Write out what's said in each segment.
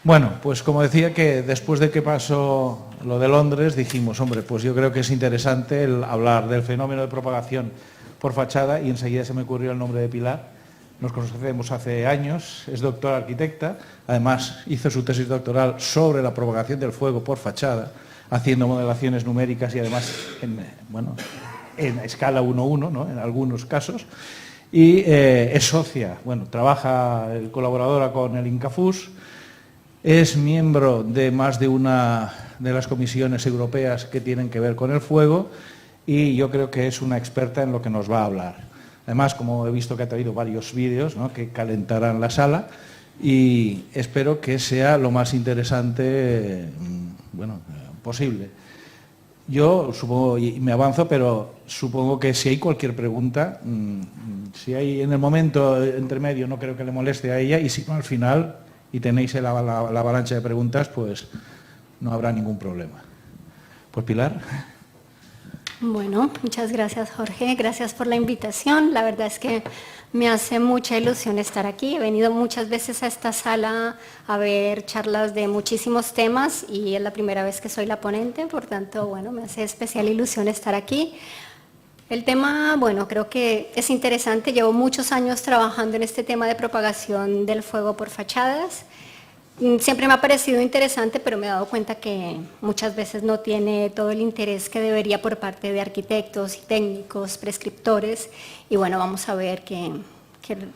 Bueno, pues como decía, que después de que pasó lo de Londres, dijimos, hombre, pues yo creo que es interesante hablar del fenómeno de propagación por fachada, y enseguida se me ocurrió el nombre de Pilar. Nos conocemos hace años, es doctora arquitecta, además hizo su tesis doctoral sobre la propagación del fuego por fachada, haciendo modelaciones numéricas y además en escala 1:1, ¿no?, en algunos casos. Y es socia, colaboradora con el INCAFUS. Es miembro de más de una de las comisiones europeas que tienen que ver con el fuego, y yo creo que es una experta en lo que nos va a hablar. Además, como he visto que ha traído varios vídeos, ¿no?, que calentarán la sala, y espero que sea lo más interesante posible. Yo supongo, y me avanzo, pero supongo que si hay cualquier pregunta, si hay en el momento entre medio, no creo que le moleste a ella, y si no, al final, y tenéis la avalancha de preguntas, pues no habrá ningún problema. Pues Pilar. Bueno, muchas gracias, Jorge. Gracias por la invitación. La verdad es que me hace mucha ilusión estar aquí. He venido muchas veces a esta sala a ver charlas de muchísimos temas y es la primera vez que soy la ponente, por tanto, bueno, me hace especial ilusión estar aquí. El tema, bueno, creo que es interesante. Llevo muchos años trabajando en este tema de propagación del fuego por fachadas. Siempre me ha parecido interesante, pero me he dado cuenta que muchas veces no tiene todo el interés que debería por parte de arquitectos y técnicos, prescriptores, y bueno, vamos a ver que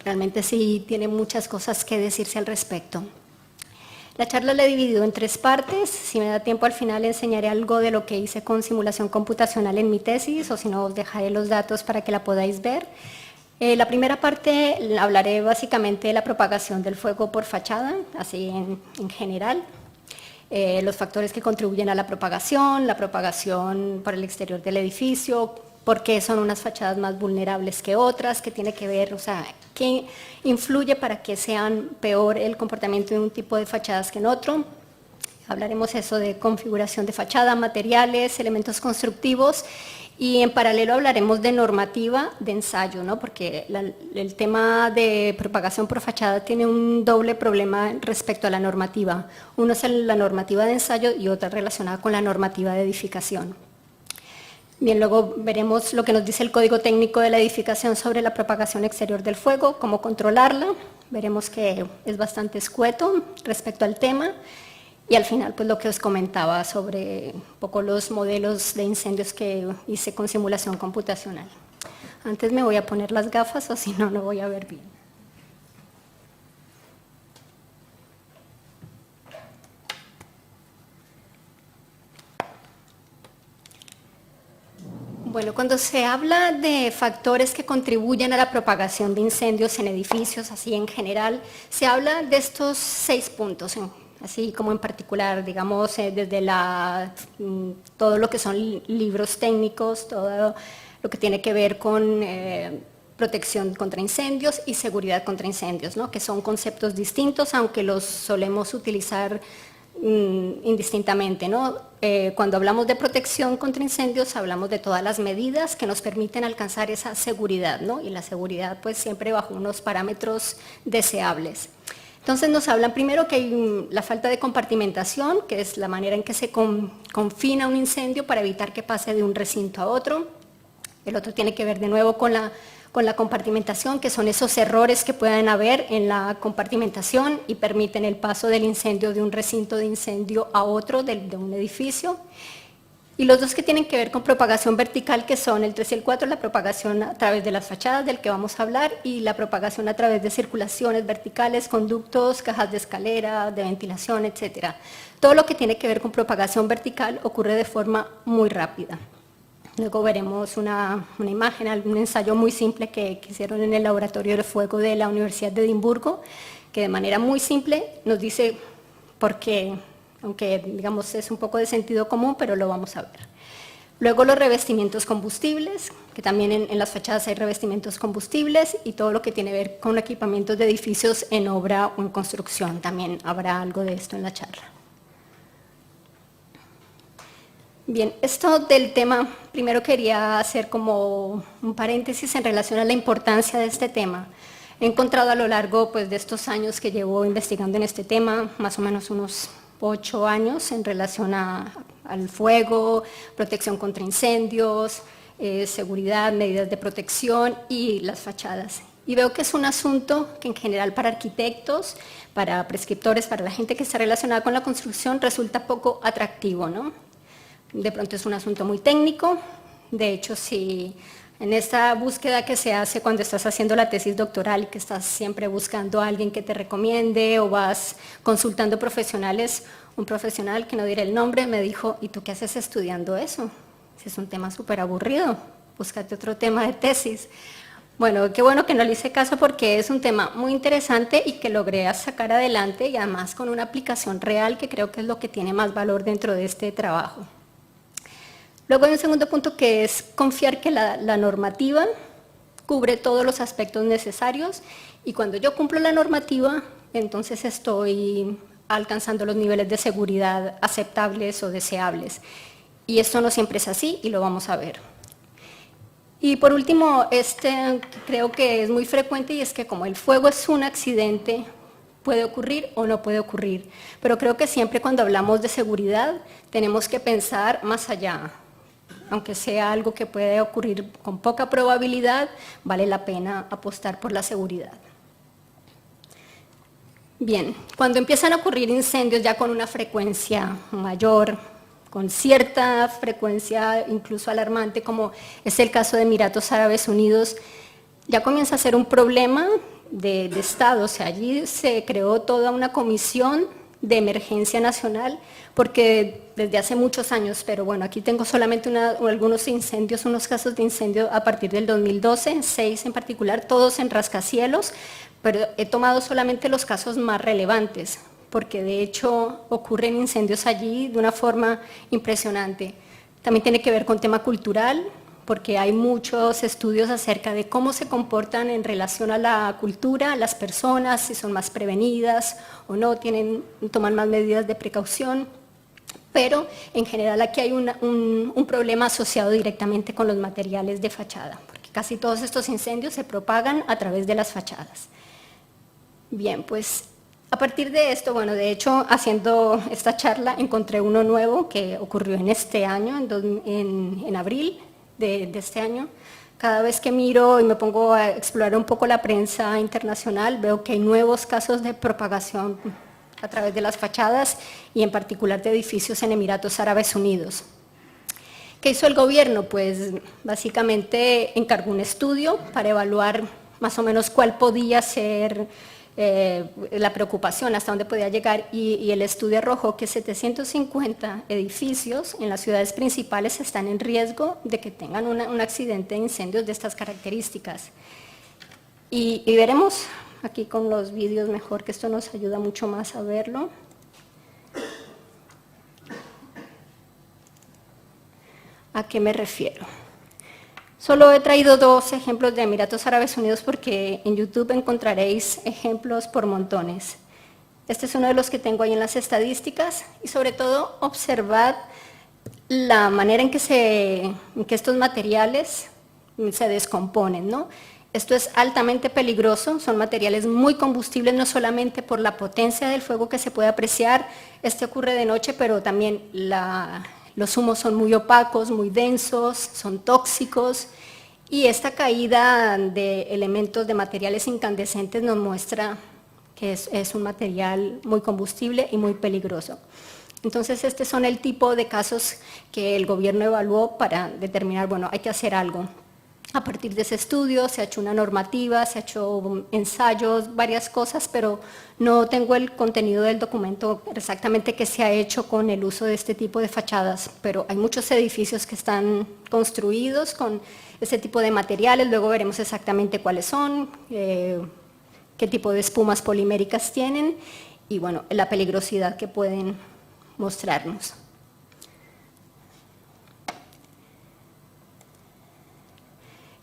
realmente sí tiene muchas cosas que decirse al respecto. La charla la he dividido en 3 partes. Si me da tiempo al final enseñaré algo de lo que hice con simulación computacional en mi tesis, o si no os dejaré los datos para que la podáis ver. La primera parte hablaré básicamente de la propagación del fuego por fachada, así en general, los factores que contribuyen a la propagación por el exterior del edificio, por qué son unas fachadas más vulnerables que otras, qué tiene que ver, o sea, qué influye para que sean peor el comportamiento de un tipo de fachadas que en otro. Hablaremos eso de configuración de fachada, materiales, elementos constructivos, y en paralelo hablaremos de normativa de ensayo, ¿no?, porque el tema de propagación por fachada tiene un doble problema respecto a la normativa. Uno es la normativa de ensayo y otra relacionada con la normativa de edificación. Bien, luego veremos lo que nos dice el Código Técnico de la Edificación sobre la propagación exterior del fuego, cómo controlarla. Veremos que es bastante escueto respecto al tema. Y al final, pues lo que os comentaba sobre un poco los modelos de incendios que hice con simulación computacional. Antes me voy a poner las gafas, o si no, no voy a ver bien. Bueno, cuando se habla de factores que contribuyen a la propagación de incendios en edificios, así en general, se habla de estos 6 puntos, así como en particular, digamos, desde todo lo que son libros técnicos, todo lo que tiene que ver con protección contra incendios y seguridad contra incendios, ¿no?, que son conceptos distintos, aunque los solemos utilizar indistintamente, ¿no? Cuando hablamos de protección contra incendios, hablamos de todas las medidas que nos permiten alcanzar esa seguridad, ¿no?, y la seguridad pues siempre bajo unos parámetros deseables. Entonces nos hablan primero que hay la falta de compartimentación, que es la manera en que se confina un incendio para evitar que pase de un recinto a otro. El otro tiene que ver de nuevo con la compartimentación, que son esos errores que pueden haber en la compartimentación y permiten el paso del incendio de un recinto de incendio a otro de un edificio. Y los dos que tienen que ver con propagación vertical, que son el 3 y el 4, la propagación a través de las fachadas, del que vamos a hablar, y la propagación a través de circulaciones verticales, conductos, cajas de escalera, de ventilación, etc. Todo lo que tiene que ver con propagación vertical ocurre de forma muy rápida. Luego veremos una imagen, un ensayo muy simple que hicieron en el laboratorio de fuego de la Universidad de Edimburgo, que de manera muy simple nos dice por qué, aunque digamos es un poco de sentido común, pero lo vamos a ver. Luego los revestimientos combustibles, que también en las fachadas hay revestimientos combustibles, y todo lo que tiene que ver con equipamientos de edificios en obra o en construcción, también habrá algo de esto en la charla. Bien, esto del tema, primero quería hacer como un paréntesis en relación a la importancia de este tema. He encontrado a lo largo pues, de estos años que llevo investigando en este tema, más o menos unos 8 años en relación al fuego, protección contra incendios, seguridad, medidas de protección y las fachadas. Y veo que es un asunto que en general para arquitectos, para prescriptores, para la gente que está relacionada con la construcción resulta poco atractivo, ¿no? De pronto es un asunto muy técnico. De hecho, si en esta búsqueda que se hace cuando estás haciendo la tesis doctoral y que estás siempre buscando a alguien que te recomiende o vas consultando profesionales, un profesional, que no diré el nombre, me dijo, ¿y tú qué haces estudiando eso? Si es un tema súper aburrido, búscate otro tema de tesis. Bueno, qué bueno que no le hice caso porque es un tema muy interesante y que logré sacar adelante y además con una aplicación real que creo que es lo que tiene más valor dentro de este trabajo. Luego hay un segundo punto que es confiar que la normativa cubre todos los aspectos necesarios y cuando yo cumplo la normativa, entonces estoy alcanzando los niveles de seguridad aceptables o deseables. Y esto no siempre es así y lo vamos a ver. Y por último, creo que es muy frecuente y es que como el fuego es un accidente, puede ocurrir o no puede ocurrir. Pero creo que siempre cuando hablamos de seguridad tenemos que pensar más allá. Aunque sea algo que puede ocurrir con poca probabilidad, vale la pena apostar por la seguridad. Bien, cuando empiezan a ocurrir incendios ya con una frecuencia mayor, con cierta frecuencia incluso alarmante, como es el caso de Emiratos Árabes Unidos, ya comienza a ser un problema de Estado. O sea, allí se creó toda una comisión de emergencia nacional, porque desde hace muchos años, pero bueno, aquí tengo solamente algunos incendios, unos casos de incendio a partir del 2012, 6 en particular, todos en rascacielos, pero he tomado solamente los casos más relevantes, porque de hecho ocurren incendios allí de una forma impresionante. También tiene que ver con tema cultural, porque hay muchos estudios acerca de cómo se comportan en relación a la cultura, las personas, si son más prevenidas o no, toman más medidas de precaución. Pero en general aquí hay un problema asociado directamente con los materiales de fachada, porque casi todos estos incendios se propagan a través de las fachadas. Bien, pues a partir de esto, bueno, de hecho, haciendo esta charla encontré uno nuevo que ocurrió en este año, en abril de este año. Cada vez que miro y me pongo a explorar un poco la prensa internacional, veo que hay nuevos casos de propagación a través de las fachadas y en particular de edificios en Emiratos Árabes Unidos. ¿Qué hizo el gobierno? Pues básicamente encargó un estudio para evaluar más o menos cuál podía ser la preocupación, hasta dónde podía llegar, y el estudio arrojó que 750 edificios en las ciudades principales están en riesgo de que tengan un accidente de incendios de estas características. Y veremos aquí con los vídeos mejor, que esto nos ayuda mucho más a verlo. ¿A qué me refiero? Solo he traído 2 ejemplos de Emiratos Árabes Unidos porque en YouTube encontraréis ejemplos por montones. Este es uno de los que tengo ahí en las estadísticas y sobre todo observad la manera en que estos materiales se descomponen, ¿no? Esto es altamente peligroso, son materiales muy combustibles, no solamente por la potencia del fuego que se puede apreciar, ocurre de noche, pero también los humos son muy opacos, muy densos, son tóxicos, y esta caída de elementos, de materiales incandescentes nos muestra que es un material muy combustible y muy peligroso. Entonces, estos son el tipo de casos que el gobierno evaluó para determinar, bueno, hay que hacer algo. A partir de ese estudio se ha hecho una normativa, se ha hecho ensayos, varias cosas, pero no tengo el contenido del documento exactamente qué se ha hecho con el uso de este tipo de fachadas, pero hay muchos edificios que están construidos con este tipo de materiales, luego veremos exactamente cuáles son, qué tipo de espumas poliméricas tienen y bueno, la peligrosidad que pueden mostrarnos.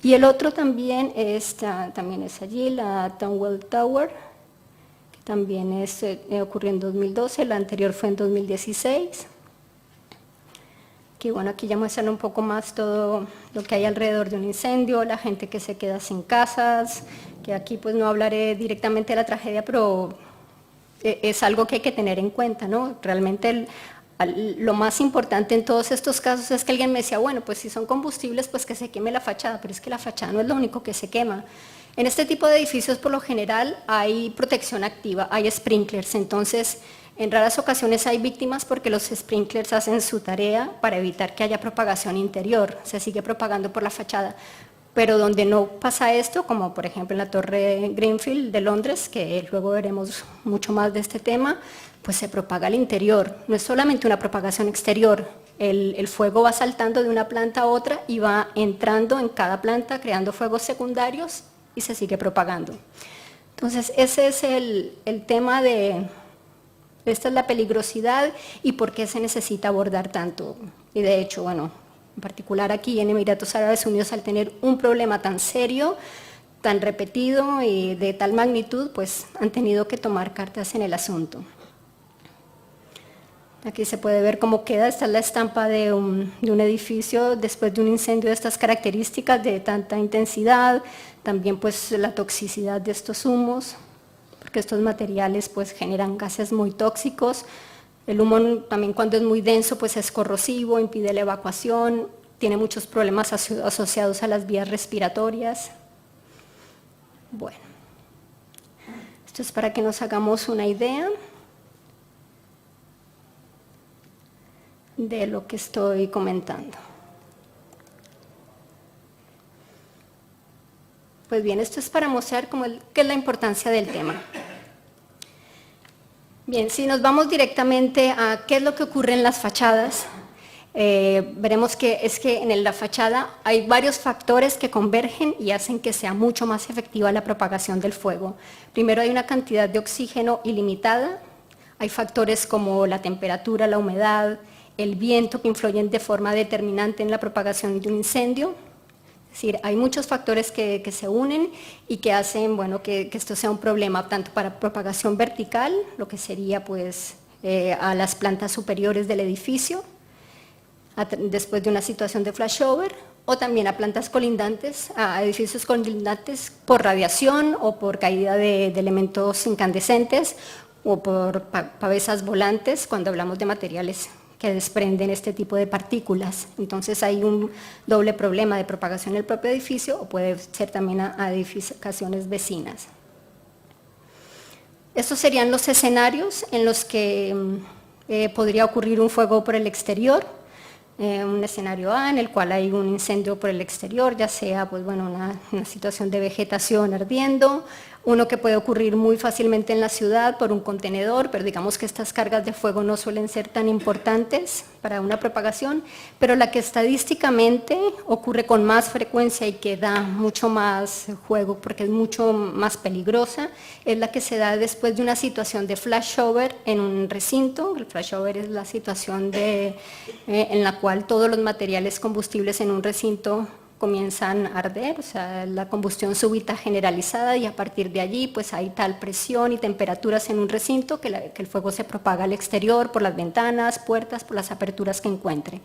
Y el otro también es allí, la Tonwell Tower, que también ocurrió en 2012, la anterior fue en 2016. Que bueno, aquí ya muestran un poco más todo lo que hay alrededor de un incendio, la gente que se queda sin casas, que aquí pues no hablaré directamente de la tragedia, pero es algo que hay que tener en cuenta, ¿no? Realmente lo más importante en todos estos casos es que alguien me decía, bueno, pues si son combustibles, pues que se queme la fachada, pero es que la fachada no es lo único que se quema. En este tipo de edificios, por lo general, hay protección activa, hay sprinklers, entonces en raras ocasiones hay víctimas porque los sprinklers hacen su tarea para evitar que haya propagación interior, se sigue propagando por la fachada. Pero donde no pasa esto, como por ejemplo en la Torre Greenfield de Londres, que luego veremos mucho más de este tema, pues se propaga al interior. No es solamente una propagación exterior, el fuego va saltando de una planta a otra y va entrando en cada planta, creando fuegos secundarios y se sigue propagando. Entonces ese es el tema de, esta es la peligrosidad y por qué se necesita abordar tanto. Y de hecho, bueno, en particular aquí en Emiratos Árabes Unidos, al tener un problema tan serio, tan repetido y de tal magnitud, pues han tenido que tomar cartas en el asunto. Aquí se puede ver cómo queda, esta es la estampa de un edificio después de un incendio de estas características, de tanta intensidad, también pues la toxicidad de estos humos, porque estos materiales pues generan gases muy tóxicos. El humo también cuando es muy denso pues es corrosivo, impide la evacuación, tiene muchos problemas asociados a las vías respiratorias. Bueno, esto es para que nos hagamos una idea de lo que estoy comentando. Pues bien, esto es para mostrar qué es la importancia del tema. Bien, si nos vamos directamente a qué es lo que ocurre en las fachadas, veremos que es que en la fachada hay varios factores que convergen y hacen que sea mucho más efectiva la propagación del fuego. Primero hay una cantidad de oxígeno ilimitada, hay factores como la temperatura, la humedad, el viento que influyen de forma determinante en la propagación de un incendio. Es decir, hay muchos factores que se unen y que hacen bueno, que esto sea un problema tanto para propagación vertical, lo que sería pues, a las plantas superiores del edificio, después de una situación de flashover, o también a plantas colindantes, a edificios colindantes por radiación o por caída de elementos incandescentes o por pavesas volantes cuando hablamos de materiales que desprenden este tipo de partículas. Entonces hay un doble problema de propagación en el propio edificio o puede ser también a edificaciones vecinas. Estos serían los escenarios en los que podría ocurrir un fuego por el exterior. Un escenario A en el cual hay un incendio por el exterior, ya sea pues, bueno, una situación de vegetación ardiendo, uno que puede ocurrir muy fácilmente en la ciudad por un contenedor, pero digamos que estas cargas de fuego no suelen ser tan importantes para una propagación, pero la que estadísticamente ocurre con más frecuencia y que da mucho más juego porque es mucho más peligrosa, es la que se da después de una situación de flashover en un recinto. El flashover es la situación en la cual todos los materiales combustibles en un recinto comienzan a arder, o sea, la combustión súbita generalizada y a partir de allí pues hay tal presión y temperaturas en un recinto que el fuego se propaga al exterior por las ventanas, puertas, por las aperturas que encuentre.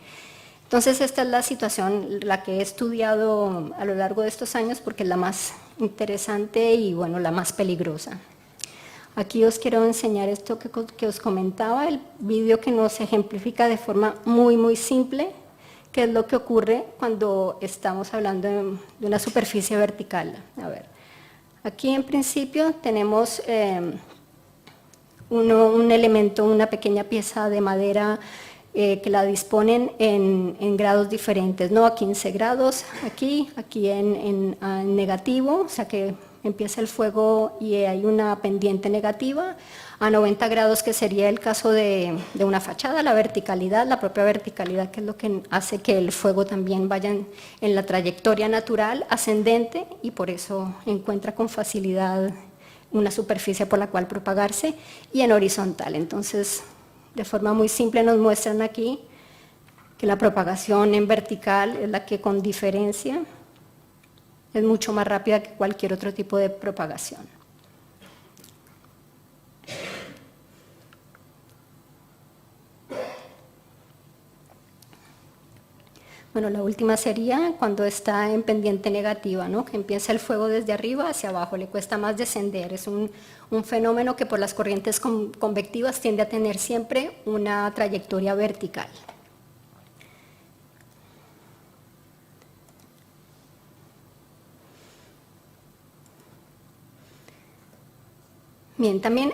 Entonces esta es la situación, la que he estudiado a lo largo de estos años porque es la más interesante y bueno, la más peligrosa. Aquí os quiero enseñar esto que os comentaba, el vídeo que nos ejemplifica de forma muy simple qué es lo que ocurre cuando estamos hablando de una superficie vertical. A ver, aquí en principio tenemos un elemento, una pequeña pieza de madera que la disponen en grados diferentes, ¿no? A 15 grados aquí en negativo, o sea que empieza el fuego y hay una pendiente negativa, a 90 grados que sería el caso de una fachada, la verticalidad, la propia verticalidad que es lo que hace que el fuego también vaya en la trayectoria natural ascendente y por eso encuentra con facilidad una superficie por la cual propagarse y en horizontal. Entonces, de forma muy simple nos muestran aquí que la propagación en vertical es la que con diferencia es mucho más rápida que cualquier otro tipo de propagación. Bueno, la última sería cuando está en pendiente negativa, ¿no? Que empieza el fuego desde arriba hacia abajo, le cuesta más descender. Es un fenómeno que por las corrientes convectivas tiende a tener siempre una trayectoria vertical. Bien, también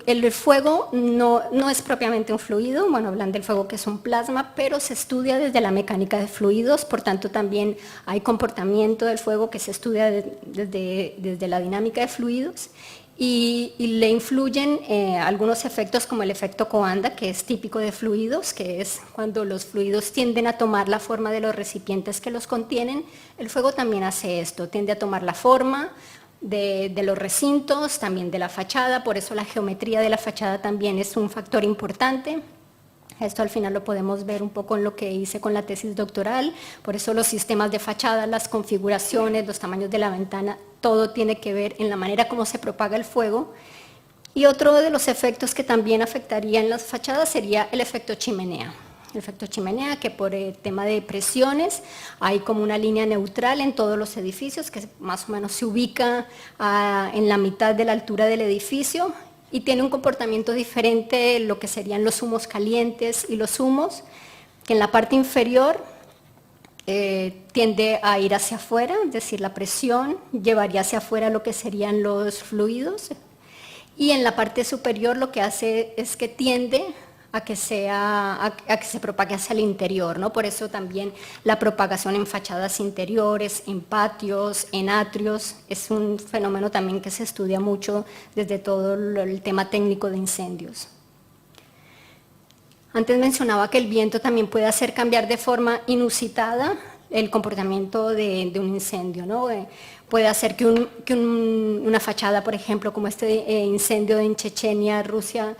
el fuego no es propiamente un fluido, bueno, hablan del fuego que es un plasma, pero se estudia desde la mecánica de fluidos, por tanto también hay comportamiento del fuego que se estudia desde la dinámica de fluidos y le influyen algunos efectos como el efecto Coanda, que es típico de fluidos, que es cuando los fluidos tienden a tomar la forma de los recipientes que los contienen. El fuego también hace esto, tiende a tomar la forma de los recintos, también de la fachada, por eso la geometría de la fachada también es un factor importante. Esto al final lo podemos ver un poco en lo que hice con la tesis doctoral, por eso los sistemas de fachada, las configuraciones, los tamaños de la ventana, todo tiene que ver en la manera como se propaga el fuego. Y otro de los efectos que también afectaría en las fachadas sería el efecto chimenea. El efecto chimenea, que por el tema de presiones hay como una línea neutral en todos los edificios que más o menos se ubica en la mitad de la altura del edificio y tiene un comportamiento diferente lo que serían los humos calientes y los humos, que en la parte inferior tiende a ir hacia afuera, es decir, la presión llevaría hacia afuera lo que serían los fluidos, y en la parte superior lo que hace es que tiende a que se propague hacia el interior, ¿no? Por eso también la propagación en fachadas interiores, en patios, en atrios, es un fenómeno también que se estudia mucho desde todo el tema técnico de incendios. Antes mencionaba que el viento también puede hacer cambiar de forma inusitada el comportamiento de un incendio, ¿no? Puede hacer que una fachada, por ejemplo, como este incendio en Chechenia, Rusia,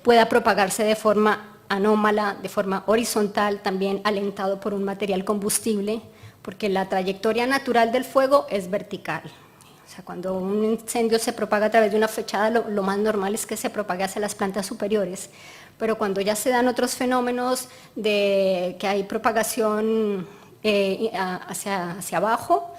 pueda propagarse de forma anómala, de forma horizontal, también alentado por un material combustible, porque la trayectoria natural del fuego es vertical. O sea, cuando un incendio se propaga a través de una fachada, lo más normal es que se propague hacia las plantas superiores, pero cuando ya se dan otros fenómenos de que hay propagación hacia abajo,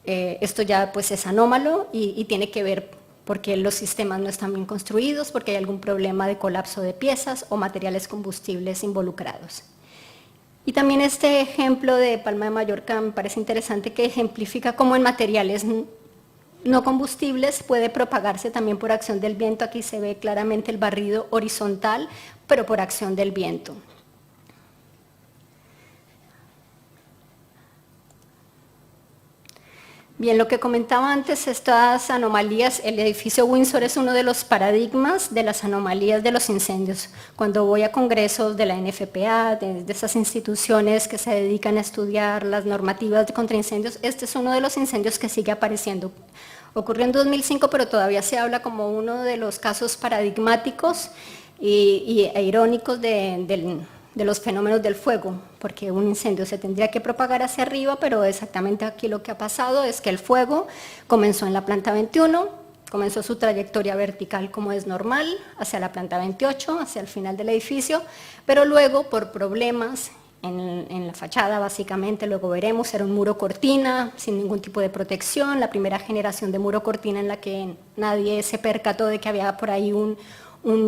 esto ya pues es anómalo y tiene que ver porque los sistemas no están bien construidos, porque hay algún problema de colapso de piezas o materiales combustibles involucrados. Y también este ejemplo de Palma de Mallorca me parece interesante, que ejemplifica cómo en materiales no combustibles puede propagarse también por acción del viento. Aquí se ve claramente el barrido horizontal, pero por acción del viento. Bien, lo que comentaba antes, estas anomalías, el edificio Windsor es uno de los paradigmas de las anomalías de los incendios. Cuando voy a congresos de la NFPA, de esas instituciones que se dedican a estudiar las normativas contra incendios, este es uno de los incendios que sigue apareciendo. Ocurrió en 2005, pero todavía se habla como uno de los casos paradigmáticos e irónicos de los fenómenos del fuego, porque un incendio se tendría que propagar hacia arriba, pero exactamente aquí lo que ha pasado es que el fuego comenzó en la planta 21, comenzó su trayectoria vertical como es normal, hacia la planta 28, hacia el final del edificio, pero luego por problemas en la fachada básicamente, luego veremos, era un muro cortina sin ningún tipo de protección, la primera generación de muro cortina en la que nadie se percató de que había por ahí un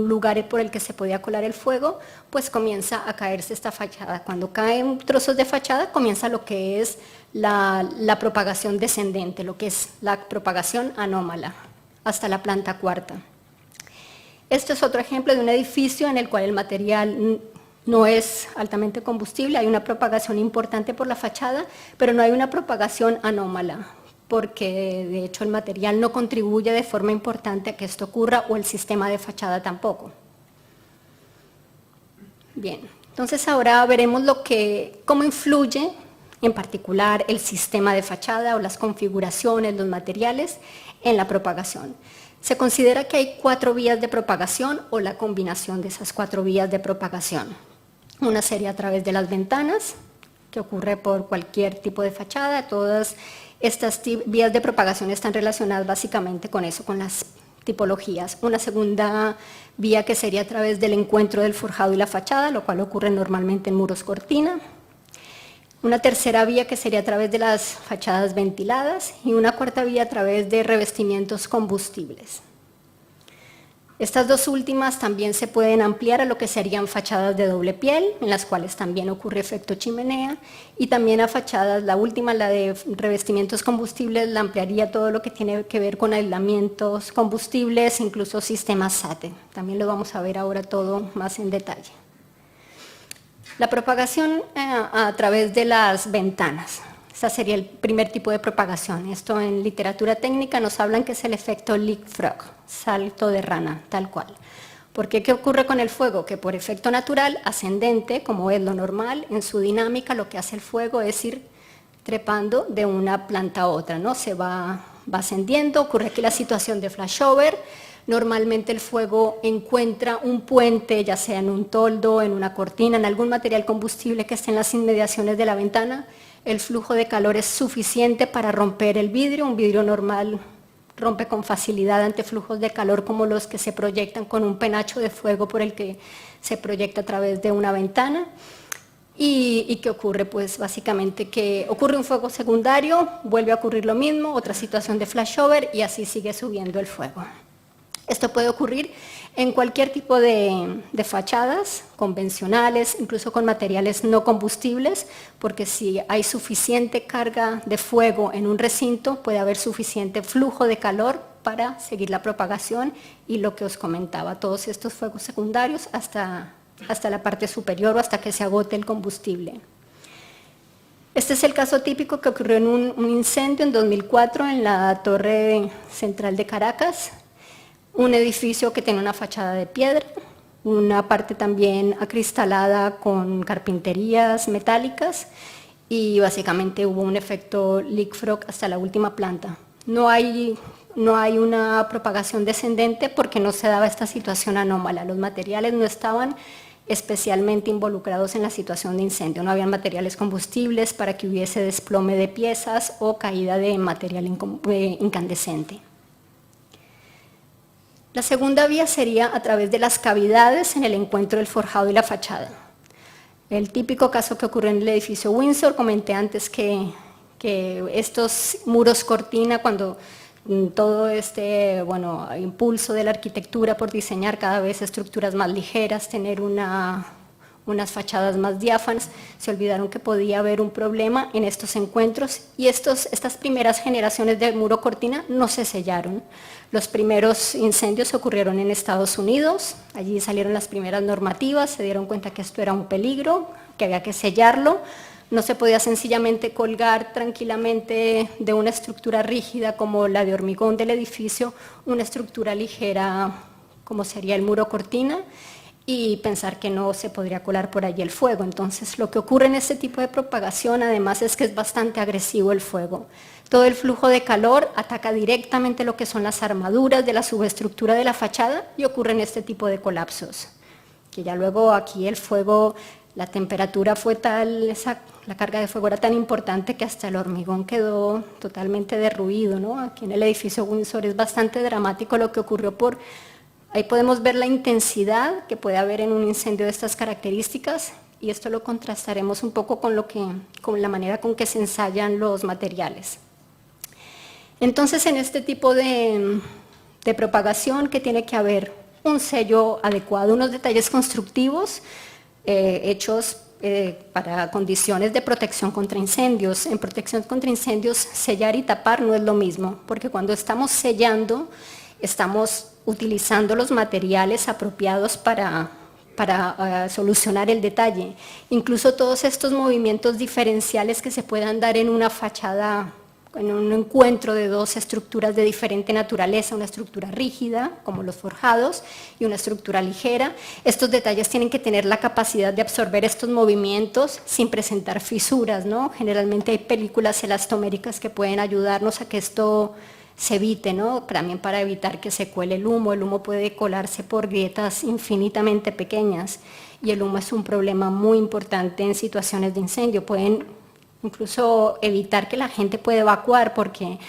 lugar por el que se podía colar el fuego, pues comienza a caerse esta fachada. Cuando caen trozos de fachada comienza lo que es la propagación descendente, lo que es la propagación anómala, hasta la planta cuarta. Este es otro ejemplo de un edificio en el cual el material no es altamente combustible, hay una propagación importante por la fachada, pero no hay una propagación anómala, porque de hecho el material no contribuye de forma importante a que esto ocurra o el sistema de fachada tampoco. Bien, entonces ahora veremos cómo influye en particular el sistema de fachada o las configuraciones, los materiales en la propagación. Se considera que hay 4 vías de propagación o la combinación de esas 4 vías de propagación. Una sería a través de las ventanas, que ocurre por cualquier tipo de fachada, todas estas vías de propagación están relacionadas básicamente con eso, con las tipologías. Una segunda vía que sería a través del encuentro del forjado y la fachada, lo cual ocurre normalmente en muros cortina. una tercera vía que sería a través de las fachadas ventiladas y una cuarta vía a través de revestimientos combustibles. Estas dos últimas también se pueden ampliar a lo que serían fachadas de doble piel, en las cuales también ocurre efecto chimenea, y también a fachadas, la última, la de revestimientos combustibles, la ampliaría todo lo que tiene que ver con aislamientos combustibles, incluso sistemas SATE. También lo vamos a ver ahora todo más en detalle. La propagación a través de las ventanas. Ese sería el primer tipo de propagación. Esto en literatura técnica nos hablan que es el efecto leapfrog, salto de rana, tal cual. ¿Por qué? ¿Qué ocurre con el fuego? Que por efecto natural, ascendente, como es lo normal, en su dinámica lo que hace el fuego es ir trepando de una planta a otra, ¿no? Se va ascendiendo, ocurre aquí la situación de flashover. Normalmente el fuego encuentra un puente, ya sea en un toldo, en una cortina, en algún material combustible que esté en las inmediaciones de la ventana. El flujo de calor es suficiente para romper el vidrio. Un vidrio normal rompe con facilidad ante flujos de calor como los que se proyectan con un penacho de fuego por el que se proyecta a través de una ventana. ¿Y qué ocurre? Pues básicamente que ocurre un fuego secundario, vuelve a ocurrir lo mismo, otra situación de flashover y así sigue subiendo el fuego. Esto puede ocurrir en cualquier tipo de fachadas convencionales, incluso con materiales no combustibles, porque si hay suficiente carga de fuego en un recinto, puede haber suficiente flujo de calor para seguir la propagación y lo que os comentaba, todos estos fuegos secundarios hasta la parte superior o hasta que se agote el combustible. Este es el caso típico que ocurrió en un incendio en 2004 en la Torre Central de Caracas. Un edificio que tiene una fachada de piedra, una parte también acristalada con carpinterías metálicas y básicamente hubo un efecto leapfrog hasta la última planta. No hay una propagación descendente porque no se daba esta situación anómala. Los materiales no estaban especialmente involucrados en la situación de incendio. No había materiales combustibles para que hubiese desplome de piezas o caída de material incandescente. La segunda vía sería a través de las cavidades en el encuentro del forjado y la fachada. El típico caso que ocurrió en el edificio Windsor, comenté antes que estos muros cortina, cuando todo este impulso de la arquitectura por diseñar cada vez estructuras más ligeras, tener unas fachadas más diáfanas, se olvidaron que podía haber un problema en estos encuentros y estas primeras generaciones de muro cortina no se sellaron. Los primeros incendios ocurrieron en Estados Unidos, allí salieron las primeras normativas, se dieron cuenta que esto era un peligro, que había que sellarlo, no se podía sencillamente colgar tranquilamente de una estructura rígida como la de hormigón del edificio, una estructura ligera como sería el muro cortina, y pensar que no se podría colar por allí el fuego. Entonces, lo que ocurre en este tipo de propagación, además, es que es bastante agresivo el fuego. Todo el flujo de calor ataca directamente lo que son las armaduras de la subestructura de la fachada y ocurren este tipo de colapsos. Que ya luego aquí el fuego, la temperatura fue tal, la carga de fuego era tan importante que hasta el hormigón quedó totalmente derruido, ¿no? Aquí en el edificio Windsor es bastante dramático lo que ocurrió ahí podemos ver la intensidad que puede haber en un incendio de estas características y esto lo contrastaremos un poco con la manera con que se ensayan los materiales. Entonces, en este tipo de propagación que tiene que haber un sello adecuado, unos detalles constructivos hechos para condiciones de protección contra incendios. En protección contra incendios, sellar y tapar no es lo mismo, porque cuando estamos sellando, estamos utilizando los materiales apropiados para solucionar el detalle. Incluso todos estos movimientos diferenciales que se puedan dar en una fachada, en un encuentro de dos estructuras de diferente naturaleza, una estructura rígida, como los forjados, y una estructura ligera. Estos detalles tienen que tener la capacidad de absorber estos movimientos sin presentar fisuras, ¿no? Generalmente hay películas elastoméricas que pueden ayudarnos a que esto se evite, ¿no? También para evitar que se cuele el humo puede colarse por grietas infinitamente pequeñas y el humo es un problema muy importante en situaciones de incendio, pueden incluso evitar que la gente pueda evacuar porque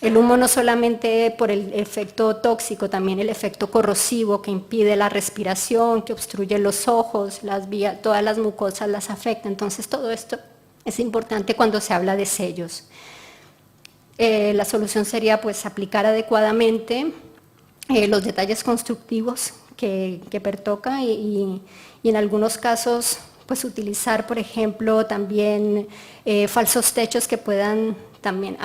el humo no solamente por el efecto tóxico, también el efecto corrosivo que impide la respiración, que obstruye los ojos, las vías, todas las mucosas las afecta, entonces todo esto Es importante cuando se habla de sellos. La solución sería pues aplicar adecuadamente los detalles constructivos que pertoca y en algunos casos pues utilizar, por ejemplo, también falsos techos que puedan también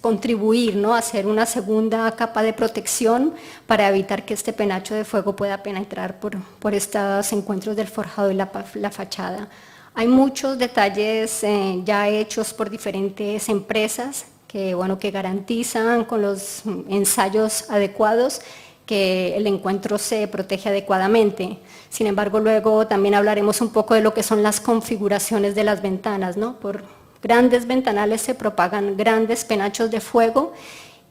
contribuir, ¿no?, a hacer una segunda capa de protección para evitar que este penacho de fuego pueda penetrar por estos encuentros del forjado y la fachada. Hay muchos detalles ya hechos por diferentes empresas que garantizan con los ensayos adecuados que el encuentro se protege adecuadamente. Sin embargo, luego también hablaremos un poco de lo que son las configuraciones de las ventanas, ¿no? Por grandes ventanales se propagan grandes penachos de fuego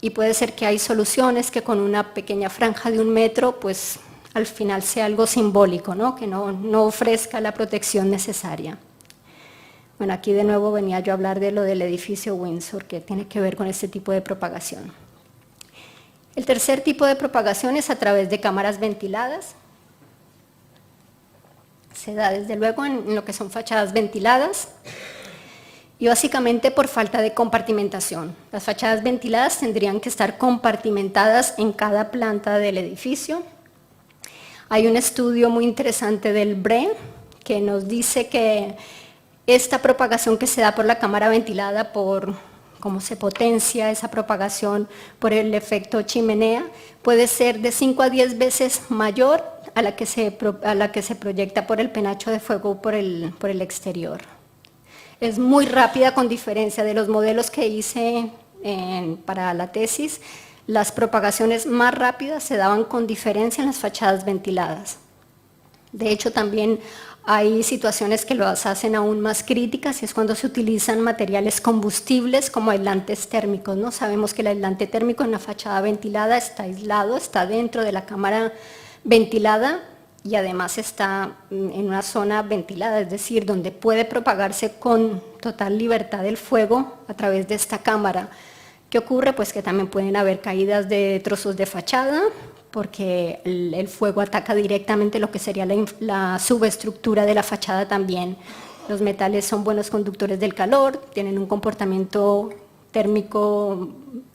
y puede ser que hay soluciones que con una pequeña franja de 1 metro, pues al final sea algo simbólico, ¿no?, que no ofrezca la protección necesaria. Bueno, aquí de nuevo venía yo a hablar de lo del edificio Windsor, que tiene que ver con este tipo de propagación. El tercer tipo de propagación es a través de cámaras ventiladas. Se da desde luego en lo que son fachadas ventiladas y básicamente por falta de compartimentación. Las fachadas ventiladas tendrían que estar compartimentadas en cada planta del edificio. Hay un estudio muy interesante del BRE que nos dice que esta propagación que se da por la cámara ventilada, por cómo se potencia esa propagación por el efecto chimenea, puede ser de 5 a 10 veces mayor a la que se proyecta por el penacho de fuego por el exterior. Es muy rápida, con diferencia de los modelos que hice para la tesis. Las propagaciones más rápidas se daban con diferencia en las fachadas ventiladas. De hecho, también hay situaciones que las hacen aún más críticas y es cuando se utilizan materiales combustibles como aislantes térmicos, ¿no? Sabemos que el aislante térmico en la fachada ventilada está aislado, está dentro de la cámara ventilada y además está en una zona ventilada, es decir, donde puede propagarse con total libertad el fuego a través de esta cámara. ¿Qué ocurre? Pues que también pueden haber caídas de trozos de fachada, porque el fuego ataca directamente lo que sería la subestructura de la fachada también. Los metales son buenos conductores del calor, tienen un comportamiento térmico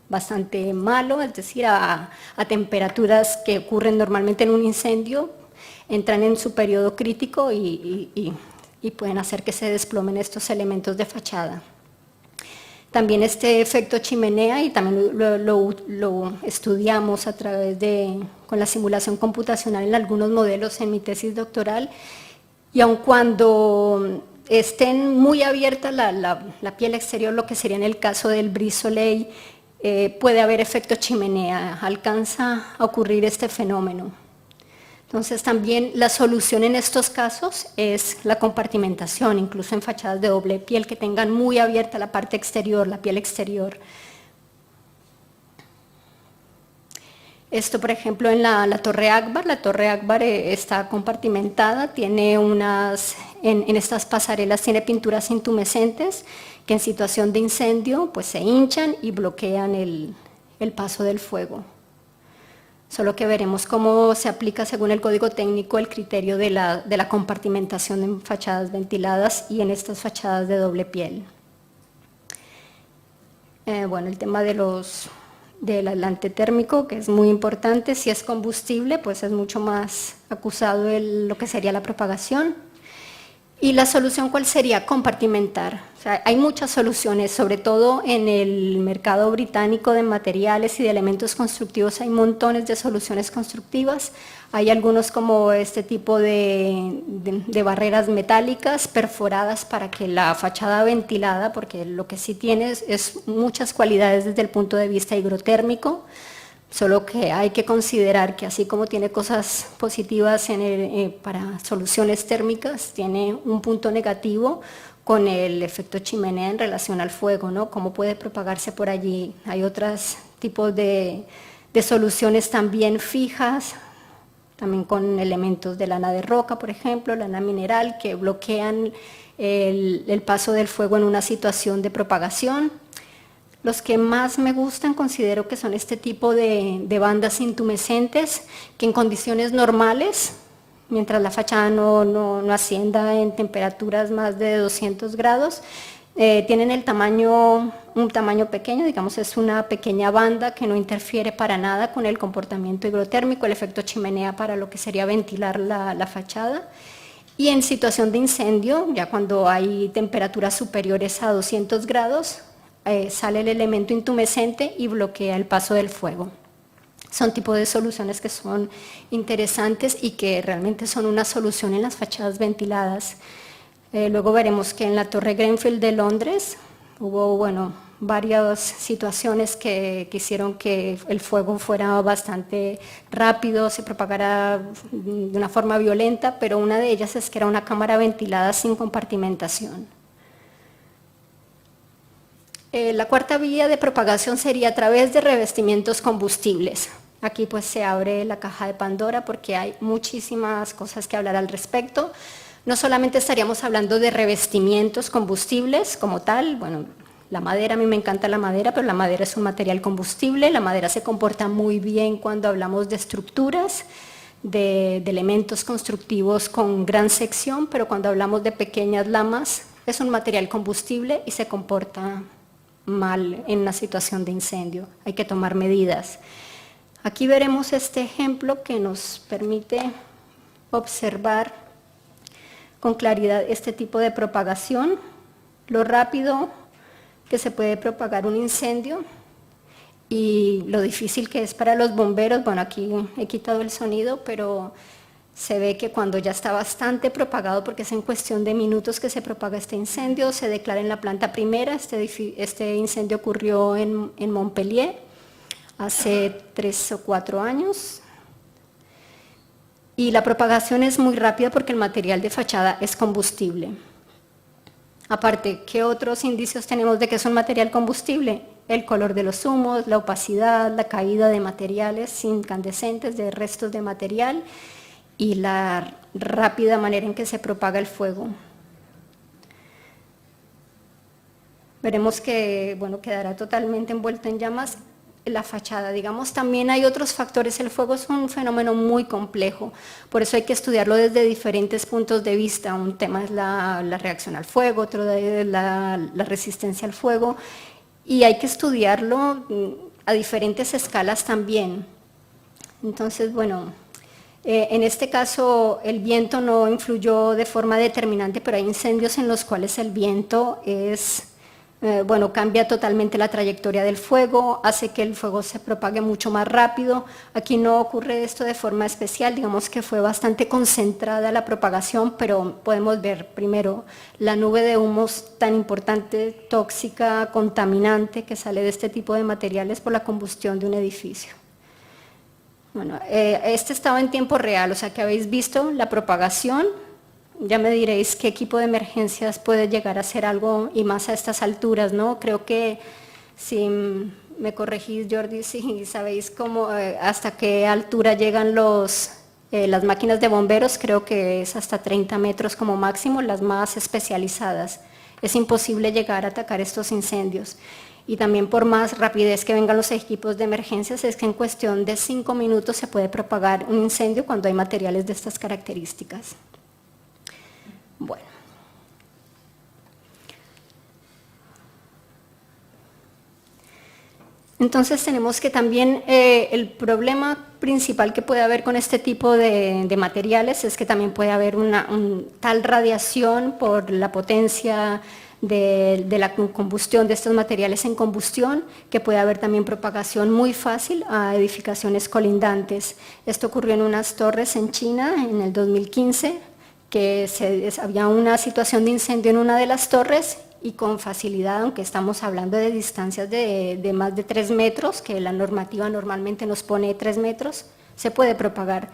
bastante malo, es decir, a temperaturas que ocurren normalmente en un incendio, entran en su periodo crítico y pueden hacer que se desplomen estos elementos de fachada. También este efecto chimenea, y también lo estudiamos a través con la simulación computacional en algunos modelos en mi tesis doctoral, y aun cuando estén muy abierta la piel exterior, lo que sería en el caso del Brise Soleil, puede haber efecto chimenea, alcanza a ocurrir este fenómeno. Entonces también la solución en estos casos es la compartimentación, incluso en fachadas de doble piel que tengan muy abierta la parte exterior, la piel exterior. Esto, por ejemplo, en la Torre Akbar está compartimentada, tiene en estas pasarelas tiene pinturas intumescentes que en situación de incendio pues se hinchan y bloquean el paso del fuego. Solo que veremos cómo se aplica según el código técnico el criterio de la compartimentación en fachadas ventiladas y en estas fachadas de doble piel. Bueno, el tema del aislante térmico, que es muy importante. Si es combustible, pues es mucho más acusado lo que sería la propagación. ¿Y la solución cuál sería? Compartimentar. O sea, hay muchas soluciones, sobre todo en el mercado británico de materiales y de elementos constructivos, hay montones de soluciones constructivas. Hay algunos como este tipo de barreras metálicas perforadas para que la fachada ventilada, porque lo que sí tiene es muchas cualidades desde el punto de vista higrotérmico, solo que hay que considerar que así como tiene cosas positivas para soluciones térmicas, tiene un punto negativo con el efecto chimenea en relación al fuego, ¿no? Cómo puede propagarse por allí. Hay otros tipos de soluciones también fijas, también con elementos de lana de roca, por ejemplo, lana mineral, que bloquean el paso del fuego en una situación de propagación. Los que más me gustan considero que son este tipo de bandas intumescentes que en condiciones normales, mientras la fachada no ascienda en temperaturas más de 200 grados, Tienen un tamaño pequeño, digamos es una pequeña banda que no interfiere para nada con el comportamiento higrotérmico, el efecto chimenea para lo que sería ventilar la fachada. Y en situación de incendio, ya cuando hay temperaturas superiores a 200 grados, sale el elemento intumescente y bloquea el paso del fuego. Son tipos de soluciones que son interesantes y que realmente son una solución en las fachadas ventiladas. Luego veremos que en la Torre Grenfell de Londres hubo varias situaciones que hicieron que el fuego fuera bastante rápido, se propagara de una forma violenta, pero una de ellas es que era una cámara ventilada sin compartimentación. La cuarta vía de propagación sería a través de revestimientos combustibles. Aquí pues se abre la caja de Pandora porque hay muchísimas cosas que hablar al respecto. No solamente estaríamos hablando de revestimientos combustibles como tal, la madera, a mí me encanta la madera, pero la madera es un material combustible, la madera se comporta muy bien cuando hablamos de estructuras, de elementos constructivos con gran sección, pero cuando hablamos de pequeñas lamas es un material combustible y se comporta mal en una situación de incendio, hay que tomar medidas. Aquí veremos este ejemplo que nos permite observar con claridad este tipo de propagación, lo rápido que se puede propagar un incendio y lo difícil que es para los bomberos. Aquí he quitado el sonido, pero se ve que cuando ya está bastante propagado, porque es en cuestión de minutos que se propaga este incendio, se declara en la planta primera. Este incendio ocurrió en Montpellier hace 3 o 4 años. Y la propagación es muy rápida porque el material de fachada es combustible. Aparte, ¿qué otros indicios tenemos de que es un material combustible? El color de los humos, la opacidad, la caída de materiales incandescentes, de restos de material y la rápida manera en que se propaga el fuego. Veremos que quedará totalmente envuelto en llamas la fachada. También hay otros factores. El fuego es un fenómeno muy complejo, por eso hay que estudiarlo desde diferentes puntos de vista. Un tema es la reacción al fuego, otro es la resistencia al fuego, y hay que estudiarlo a diferentes escalas también. Entonces, en este caso el viento no influyó de forma determinante, pero hay incendios en los cuales el viento cambia totalmente la trayectoria del fuego, hace que el fuego se propague mucho más rápido. Aquí no ocurre esto de forma especial, digamos que fue bastante concentrada la propagación, pero podemos ver primero la nube de humos tan importante, tóxica, contaminante, que sale de este tipo de materiales por la combustión de un edificio. Este estaba en tiempo real, o sea que habéis visto la propagación. Ya me diréis qué equipo de emergencias puede llegar a hacer algo, y más a estas alturas, ¿no? Creo que, si me corregís, Jordi, si sabéis hasta qué altura llegan las máquinas de bomberos, creo que es hasta 30 metros como máximo, las más especializadas. Es imposible llegar a atacar estos incendios. Y también por más rapidez que vengan los equipos de emergencias, es que en cuestión de 5 minutos se puede propagar un incendio cuando hay materiales de estas características. Entonces tenemos que también el problema principal que puede haber con este tipo de materiales es que también puede haber tal radiación por la potencia de la combustión de estos materiales en combustión, que puede haber también propagación muy fácil a edificaciones colindantes. Esto ocurrió en unas torres en China en el 2015, que había una situación de incendio en una de las torres y con facilidad, aunque estamos hablando de distancias de más de 3 metros, que la normativa normalmente nos pone 3 metros, se puede propagar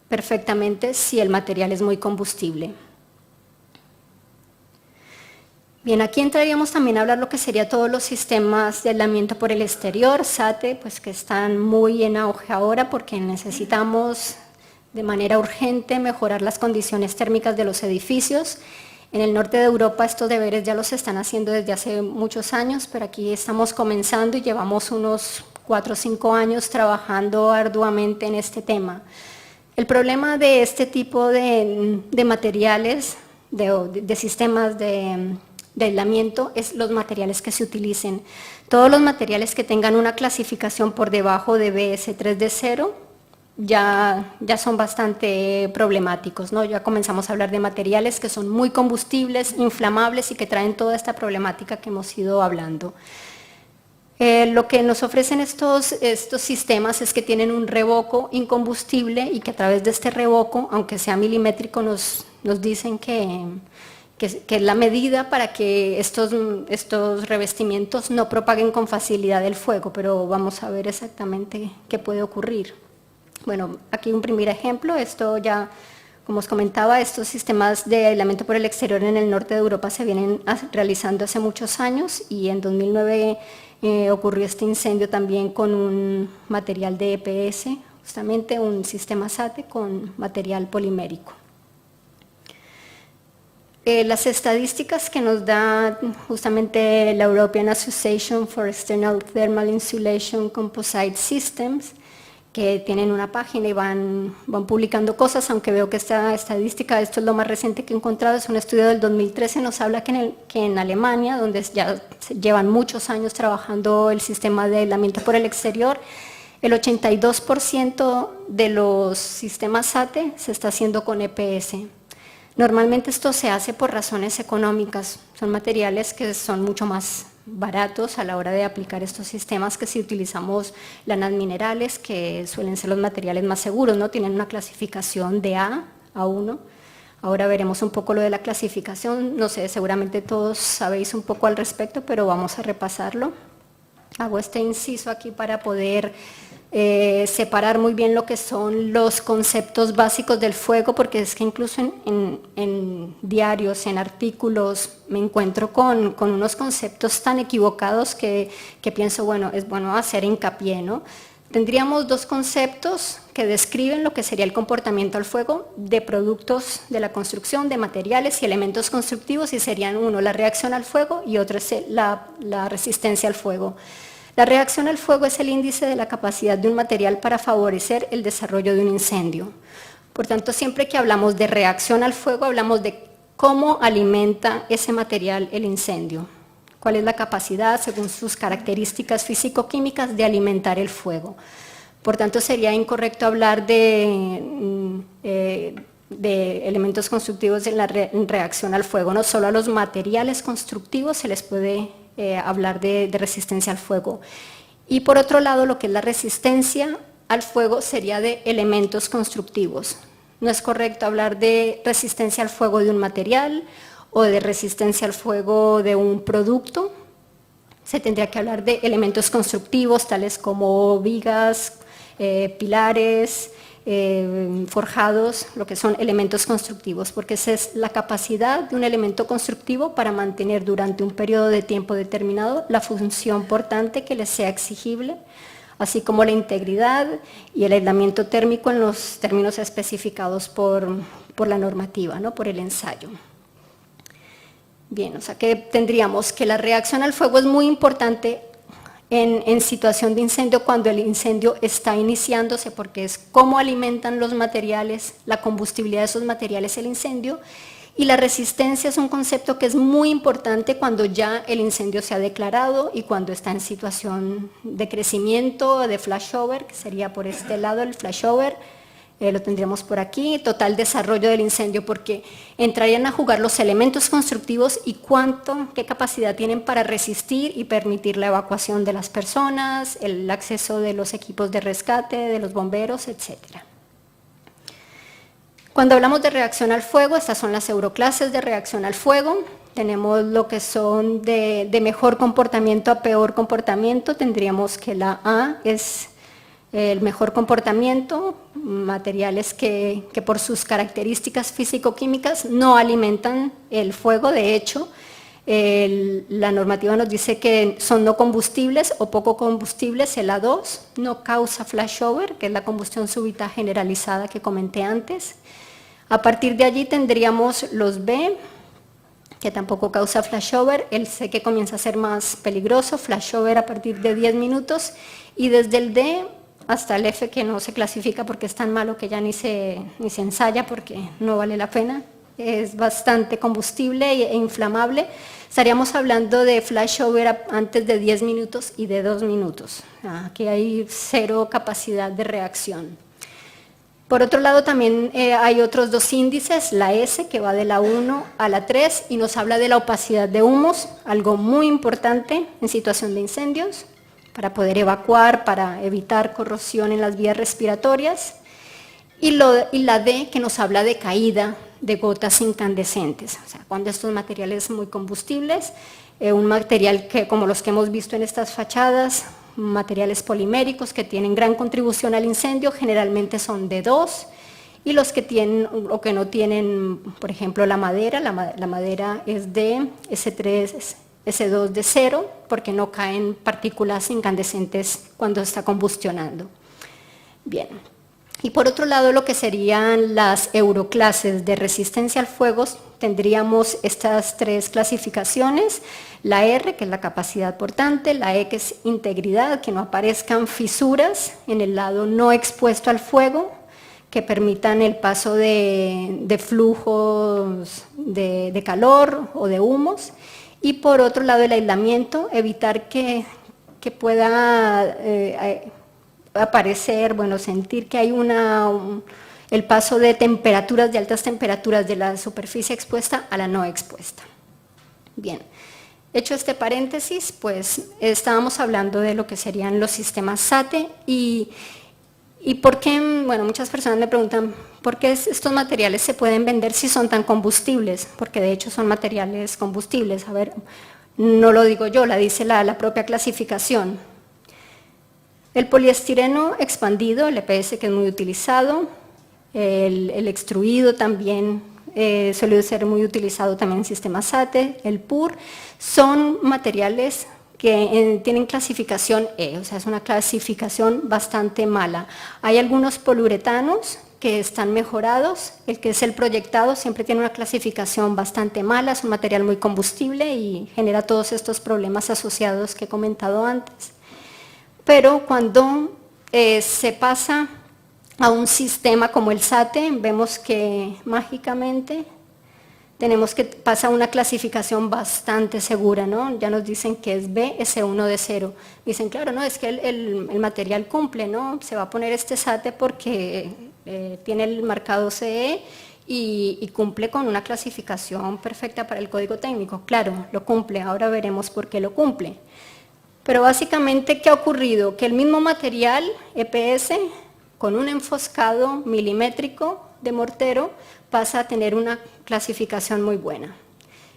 perfectamente si el material es muy combustible. Bien, aquí entraríamos también a hablar lo que sería todos los sistemas de aislamiento por el exterior, SATE, pues que están muy en auge ahora porque necesitamos de manera urgente mejorar las condiciones térmicas de los edificios. En el norte de Europa estos deberes ya los están haciendo desde hace muchos años, pero aquí estamos comenzando y llevamos unos 4 o 5 años trabajando arduamente en este tema. El problema de este tipo de materiales, de sistemas de de aislamiento es los materiales que se utilicen. Todos los materiales que tengan una clasificación por debajo de BS3D0 ya son bastante problemáticos, ¿no? Ya comenzamos a hablar de materiales que son muy combustibles, inflamables y que traen toda esta problemática que hemos ido hablando. Lo que nos ofrecen estos sistemas es que tienen un revoco incombustible y que a través de este revoco, aunque sea milimétrico, nos dicen que es la medida para que estos revestimientos no propaguen con facilidad el fuego, pero vamos a ver exactamente qué puede ocurrir. Bueno, aquí un primer ejemplo, esto ya, como os comentaba, estos sistemas de aislamiento por el exterior en el norte de Europa se vienen realizando hace muchos años y en 2009 ocurrió este incendio también con un material de EPS, justamente un sistema SATE con material polimérico. Las estadísticas que nos da justamente la European Association for External Thermal Insulation Composite Systems, que tienen una página y van publicando cosas, aunque veo que esta estadística, esto es lo más reciente que he encontrado, es un estudio del 2013, nos habla que en Alemania, donde ya llevan muchos años trabajando el sistema de aislamiento por el exterior, el 82% de los sistemas SATE se está haciendo con EPS. Normalmente esto se hace por razones económicas, son materiales que son mucho más baratos a la hora de aplicar estos sistemas que si utilizamos lanas minerales, que suelen ser los materiales más seguros, ¿no? Tienen una clasificación de A a 1. Ahora veremos un poco lo de la clasificación, no sé, seguramente todos sabéis un poco al respecto, pero vamos a repasarlo. Hago este inciso aquí para poder separar muy bien lo que son los conceptos básicos del fuego, porque es que incluso en diarios, en artículos, me encuentro con unos conceptos tan equivocados que pienso, bueno, es bueno hacer hincapié, ¿no? Tendríamos dos conceptos que describen lo que sería el comportamiento al fuego de productos de la construcción, de materiales y elementos constructivos, y serían uno, la reacción al fuego, y otro es la resistencia al fuego. La reacción al fuego es el índice de la capacidad de un material para favorecer el desarrollo de un incendio. Por tanto, siempre que hablamos de reacción al fuego, hablamos de cómo alimenta ese material el incendio. Cuál es la capacidad, según sus características físico-químicas, de alimentar el fuego. Por tanto, sería incorrecto hablar de elementos constructivos en reacción al fuego. No solo a los materiales constructivos se les puede hablar de resistencia al fuego. Y por otro lado, lo que es la resistencia al fuego sería de elementos constructivos. No es correcto hablar de resistencia al fuego de un material o de resistencia al fuego de un producto. Se tendría que hablar de elementos constructivos, tales como vigas, pilares, forjados, lo que son elementos constructivos, porque esa es la capacidad de un elemento constructivo para mantener durante un periodo de tiempo determinado la función portante que le sea exigible, así como la integridad y el aislamiento térmico en los términos especificados por la normativa, ¿no? Por el ensayo. Bien, o sea que tendríamos que la reacción al fuego es muy importante en situación de incendio, cuando el incendio está iniciándose, porque es cómo alimentan los materiales, la combustibilidad de esos materiales el incendio, y la resistencia es un concepto que es muy importante cuando ya el incendio se ha declarado y cuando está en situación de crecimiento, de flashover, que sería por este lado el flashover. Lo tendríamos por aquí, total desarrollo del incendio, porque entrarían a jugar los elementos constructivos y qué capacidad tienen para resistir y permitir la evacuación de las personas, el acceso de los equipos de rescate, de los bomberos, etc. Cuando hablamos de reacción al fuego, estas son las euroclases de reacción al fuego. Tenemos lo que son de mejor comportamiento a peor comportamiento. Tendríamos que la A es el mejor comportamiento, materiales que por sus características físico-químicas no alimentan el fuego. De hecho, la normativa nos dice que son no combustibles o poco combustibles. El A2 no causa flashover, que es la combustión súbita generalizada que comenté antes. A partir de allí tendríamos los B, que tampoco causa flashover. El C, que comienza a ser más peligroso, flashover a partir de 10 minutos, y desde el D hasta el F, que no se clasifica porque es tan malo que ya ni se ensaya porque no vale la pena, es bastante combustible e inflamable. Estaríamos hablando de flashover antes de 10 minutos y de 2 minutos. Aquí hay cero capacidad de reacción. Por otro lado, también hay otros dos índices, la S, que va de la 1 a la 3, y nos habla de la opacidad de humos, algo muy importante en situación de incendios, para poder evacuar, para evitar corrosión en las vías respiratorias. Y la D, que nos habla de caída de gotas incandescentes, o sea, cuando estos materiales muy combustibles, un material que, como los que hemos visto en estas fachadas, materiales poliméricos que tienen gran contribución al incendio, generalmente son de 2, y los que tienen o que no tienen, por ejemplo, la madera es de S3, S2 de 0, porque no caen partículas incandescentes cuando está combustionando. Bien. Y por otro lado, lo que serían las euroclases de resistencia al fuego, tendríamos estas 3 clasificaciones, la R, que es la capacidad portante, la E, que es integridad, que no aparezcan fisuras en el lado no expuesto al fuego, que permitan el paso de flujos de calor o de humos, y por otro lado el aislamiento, evitar que pueda aparecer, sentir que hay el paso de temperaturas, de altas temperaturas de la superficie expuesta a la no expuesta. Bien, hecho este paréntesis, pues estábamos hablando de lo que serían los sistemas SATE y por qué, muchas personas me preguntan, ¿por qué estos materiales se pueden vender si son tan combustibles? Porque de hecho son materiales combustibles, a ver, no lo digo yo, la dice la propia clasificación. El poliestireno expandido, el EPS, que es muy utilizado, el extruido también suele ser muy utilizado también en sistemas SATE, el PUR, son materiales que tienen clasificación E, o sea, es una clasificación bastante mala. Hay algunos poliuretanos que están mejorados, el que es el proyectado siempre tiene una clasificación bastante mala, es un material muy combustible y genera todos estos problemas asociados que he comentado antes. Pero cuando se pasa a un sistema como el SATE, vemos que mágicamente tenemos que pasar a una clasificación bastante segura, ¿no? Ya nos dicen que es B, S1 de 0. Dicen, claro, no, es que el material cumple, ¿no? Se va a poner este SATE porque tiene el marcado CE y cumple con una clasificación perfecta para el código técnico. Claro, lo cumple, ahora veremos por qué lo cumple. Pero básicamente, ¿qué ha ocurrido? Que el mismo material, EPS, con un enfoscado milimétrico de mortero, pasa a tener una clasificación muy buena.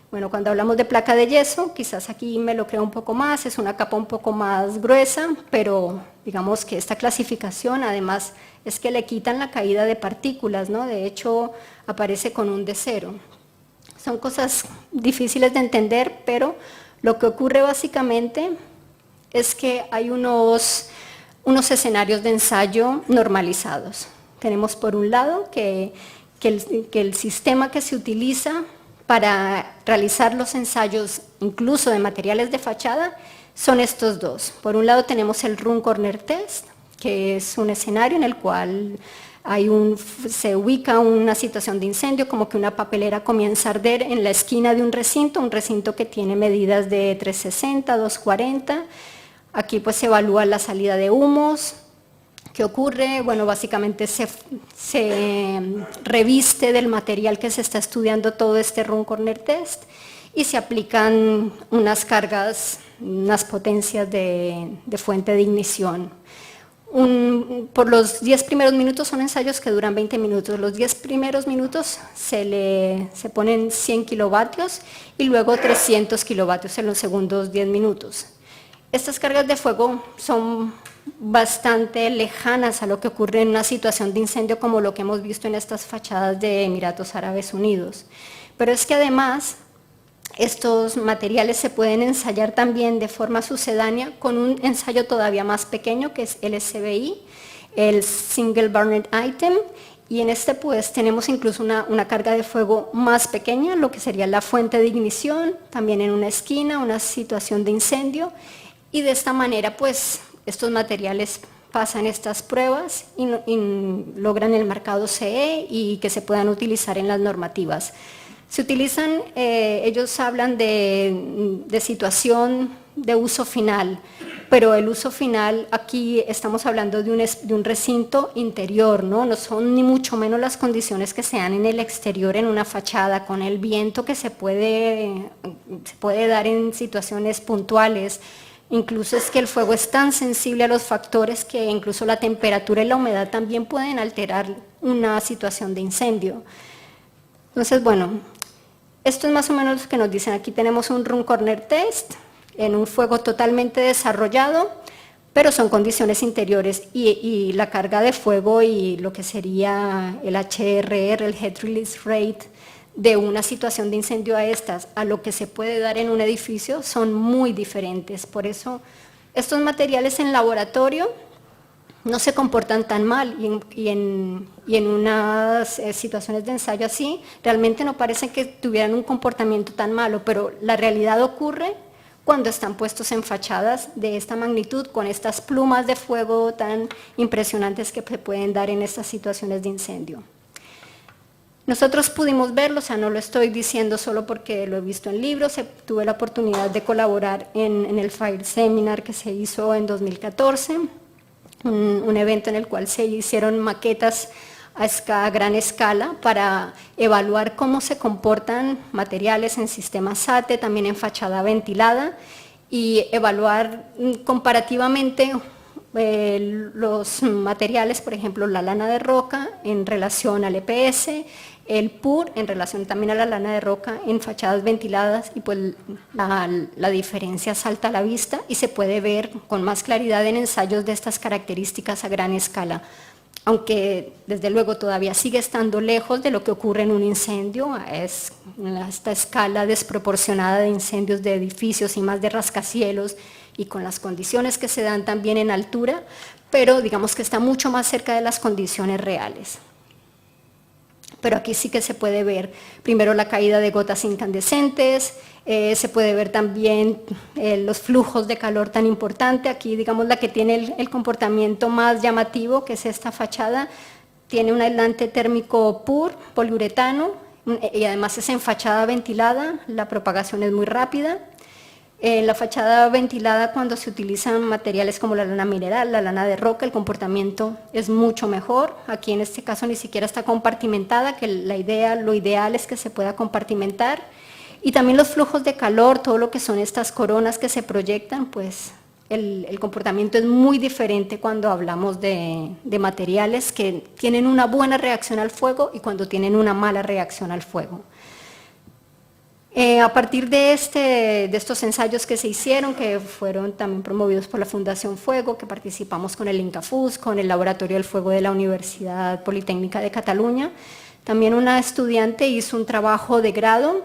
Bueno, cuando hablamos de placa de yeso, quizás aquí me lo creo un poco más, es una capa un poco más gruesa, pero digamos que esta clasificación además es que le quitan la caída de partículas, ¿no? De hecho, aparece con un de 0. Son cosas difíciles de entender, pero lo que ocurre básicamente es que hay unos escenarios de ensayo normalizados. Tenemos por un lado que el sistema que se utiliza para realizar los ensayos, incluso de materiales de fachada, son estos dos. Por un lado tenemos el Room Corner Test, que es un escenario en el cual se ubica una situación de incendio, como que una papelera comienza a arder en la esquina de un recinto que tiene medidas de 360, 240. Aquí pues se evalúa la salida de humos. ¿Qué ocurre? Bueno, básicamente se reviste del material que se está estudiando todo este Room Corner Test y se aplican unas cargas, unas potencias de fuente de ignición. Por los 10 primeros minutos son ensayos que duran 20 minutos. Los 10 primeros minutos se ponen 100 kilovatios y luego 300 kilovatios en los segundos 10 minutos. Estas cargas de fuego son bastante lejanas a lo que ocurre en una situación de incendio como lo que hemos visto en estas fachadas de Emiratos Árabes Unidos. Pero es que además estos materiales se pueden ensayar también de forma sucedánea con un ensayo todavía más pequeño que es el SBI, el Single Burned Item, y en este pues tenemos incluso una carga de fuego más pequeña, lo que sería la fuente de ignición, también en una esquina, una situación de incendio, y de esta manera pues estos materiales pasan estas pruebas y logran el marcado CE y que se puedan utilizar en las normativas. Se utilizan, ellos hablan de situación de uso final, pero el uso final aquí estamos hablando de un recinto interior, no son ni mucho menos las condiciones que se dan en el exterior, en una fachada, con el viento que se puede dar en situaciones puntuales. Incluso es que el fuego es tan sensible a los factores que incluso la temperatura y la humedad también pueden alterar una situación de incendio. Entonces, bueno, esto es más o menos lo que nos dicen. Aquí tenemos un room corner test en un fuego totalmente desarrollado, pero son condiciones interiores y la carga de fuego y lo que sería el HRR, el Heat Release Rate, de una situación de incendio a lo que se puede dar en un edificio son muy diferentes. Por eso estos materiales en laboratorio no se comportan tan mal y en unas situaciones de ensayo así realmente no parece que tuvieran un comportamiento tan malo, pero la realidad ocurre cuando están puestos en fachadas de esta magnitud, con estas plumas de fuego tan impresionantes que se pueden dar en estas situaciones de incendio. Nosotros pudimos verlo, o sea, no lo estoy diciendo solo porque lo he visto en libros, tuve la oportunidad de colaborar en el Fire Seminar que se hizo en 2014, un evento en el cual se hicieron maquetas a gran escala para evaluar cómo se comportan materiales en sistemas SATE, también en fachada ventilada, y evaluar comparativamente los materiales, por ejemplo, la lana de roca en relación al EPS, el PUR en relación también a la lana de roca en fachadas ventiladas, y pues la diferencia salta a la vista y se puede ver con más claridad en ensayos de estas características a gran escala. Aunque desde luego todavía sigue estando lejos de lo que ocurre en un incendio, es esta escala desproporcionada de incendios de edificios y más de rascacielos, y con las condiciones que se dan también en altura, pero digamos que está mucho más cerca de las condiciones reales. Pero aquí sí que se puede ver primero la caída de gotas incandescentes, se puede ver también los flujos de calor tan importante. Aquí digamos la que tiene el comportamiento más llamativo, que es esta fachada, tiene un aislante térmico PUR, poliuretano, y además es en fachada ventilada, la propagación es muy rápida. En la fachada ventilada, cuando se utilizan materiales como la lana mineral, la lana de roca, el comportamiento es mucho mejor. Aquí en este caso ni siquiera está compartimentada, que lo ideal es que se pueda compartimentar. Y también los flujos de calor, todo lo que son estas coronas que se proyectan, pues el comportamiento es muy diferente cuando hablamos de materiales que tienen una buena reacción al fuego y cuando tienen una mala reacción al fuego. A partir de estos ensayos que se hicieron, que fueron también promovidos por la Fundación Fuego, que participamos con el INCAFUS, con el Laboratorio del Fuego de la Universidad Politécnica de Cataluña, también una estudiante hizo un trabajo de grado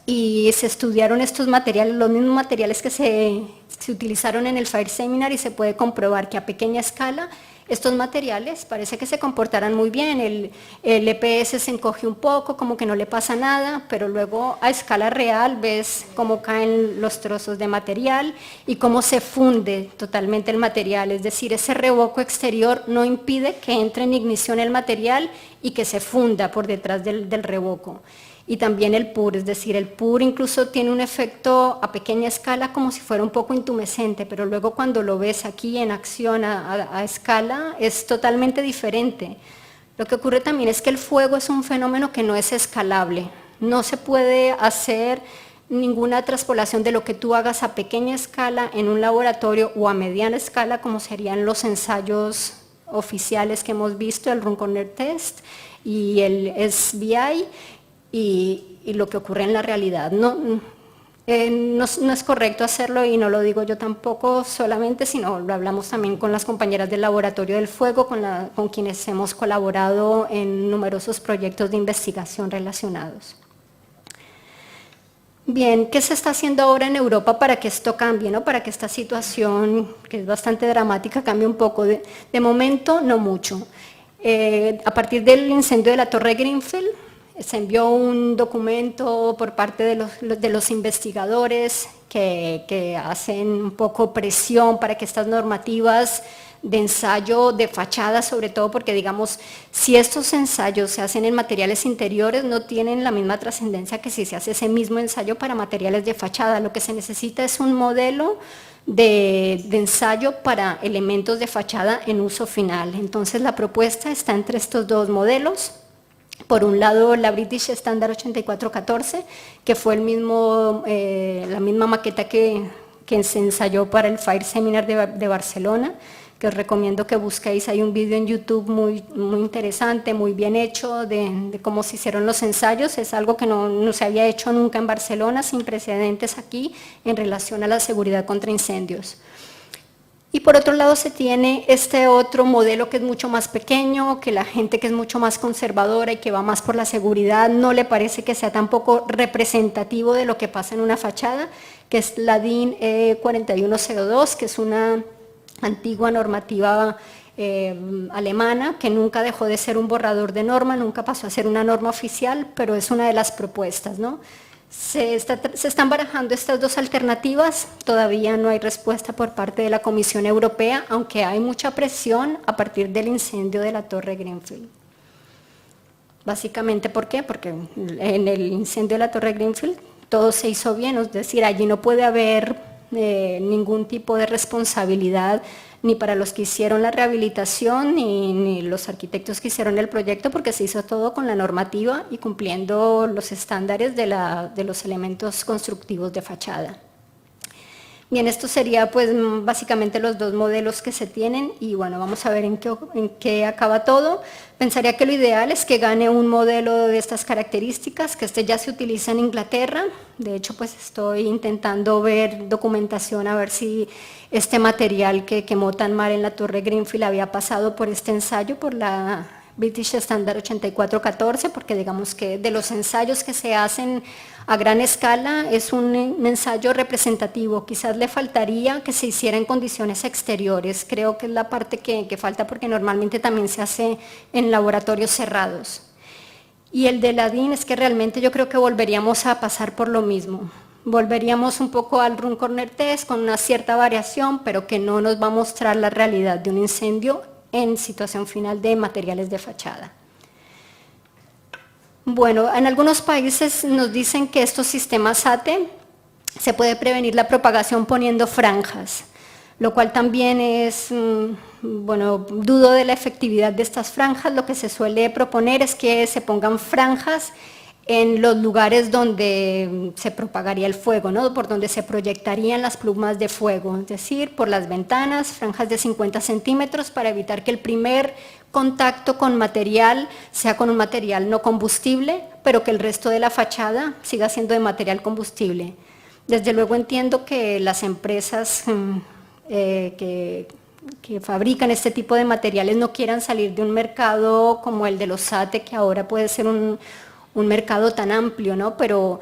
y se estudiaron estos materiales, los mismos materiales que se utilizaron en el Fire Seminar, y se puede comprobar que a pequeña escala estos materiales parece que se comportarán muy bien. El EPS se encoge un poco, como que no le pasa nada, pero luego a escala real ves cómo caen los trozos de material y cómo se funde totalmente el material, es decir, ese revoco exterior no impide que entre en ignición el material y que se funda por detrás del revoco. Y también el PUR, es decir, el PUR incluso tiene un efecto a pequeña escala como si fuera un poco intumescente, pero luego cuando lo ves aquí en acción a escala es totalmente diferente. Lo que ocurre también es que el fuego es un fenómeno que no es escalable, no se puede hacer ninguna traspolación de lo que tú hagas a pequeña escala en un laboratorio o a mediana escala, como serían los ensayos oficiales que hemos visto, el Room Corner Test y el SBI, y lo que ocurre en la realidad. No es correcto hacerlo, y no lo digo yo tampoco solamente, sino lo hablamos también con las compañeras del Laboratorio del Fuego, con quienes hemos colaborado en numerosos proyectos de investigación relacionados. Bien, ¿qué se está haciendo ahora en Europa para que esto cambie, ¿no? Para que esta situación, que es bastante dramática, cambie un poco? De momento, no mucho. A partir del incendio de la Torre Grenfell, se envió un documento por parte de los investigadores que hacen un poco presión para que estas normativas de ensayo de fachada, sobre todo porque, digamos, si estos ensayos se hacen en materiales interiores, no tienen la misma trascendencia que si se hace ese mismo ensayo para materiales de fachada. Lo que se necesita es un modelo de ensayo para elementos de fachada en uso final. Entonces, la propuesta está entre estos dos modelos. Por un lado, la British Standard 8414, que fue la misma maqueta que se ensayó para el Fire Seminar de Barcelona, que os recomiendo que busquéis. Hay un vídeo en YouTube muy interesante, muy bien hecho, de cómo se hicieron los ensayos. Es algo que no se había hecho nunca en Barcelona, sin precedentes aquí, en relación a la seguridad contra incendios. Y por otro lado se tiene este otro modelo que es mucho más pequeño, que la gente que es mucho más conservadora y que va más por la seguridad no le parece que sea tampoco representativo de lo que pasa en una fachada, que es la DIN 4102, que es una antigua normativa alemana que nunca dejó de ser un borrador de norma, nunca pasó a ser una norma oficial, pero es una de las propuestas, ¿no? Se están barajando estas dos alternativas, todavía no hay respuesta por parte de la Comisión Europea, aunque hay mucha presión a partir del incendio de la Torre Grenfell. Básicamente, ¿por qué? Porque en el incendio de la Torre Grenfell todo se hizo bien, es decir, allí no puede haber ningún tipo de responsabilidad ni para los que hicieron la rehabilitación ni los arquitectos que hicieron el proyecto, porque se hizo todo con la normativa y cumpliendo los estándares de los elementos constructivos de fachada. Bien, esto sería pues básicamente los dos modelos que se tienen y bueno, vamos a ver en qué acaba todo. Pensaría que lo ideal es que gane un modelo de estas características, que este ya se utiliza en Inglaterra. De hecho, pues estoy intentando ver documentación a ver si este material que quemó tan mal en la Torre Grenfell había pasado por este ensayo, por la British Standard 8414, porque digamos que de los ensayos que se hacen a gran escala es un ensayo representativo. Quizás le faltaría que se hiciera en condiciones exteriores, creo que es la parte que falta porque normalmente también se hace en laboratorios cerrados. Y el de la DIN es que realmente yo creo que volveríamos a pasar por lo mismo. Volveríamos un poco al room corner test con una cierta variación, pero que no nos va a mostrar la realidad de un incendio en situación final de materiales de fachada. Bueno, en algunos países nos dicen que estos sistemas ATE se puede prevenir la propagación poniendo franjas, lo cual también es, bueno, dudo de la efectividad de estas franjas. Lo que se suele proponer es que se pongan franjas en los lugares donde se propagaría el fuego, ¿no? Por donde se proyectarían las plumas de fuego, es decir, por las ventanas, franjas de 50 centímetros para evitar que el primer contacto con material sea con un material no combustible, pero que el resto de la fachada siga siendo de material combustible. Desde luego entiendo que las empresas que fabrican este tipo de materiales no quieran salir de un mercado como el de los ATE, que ahora puede ser un mercado tan amplio, ¿no? Pero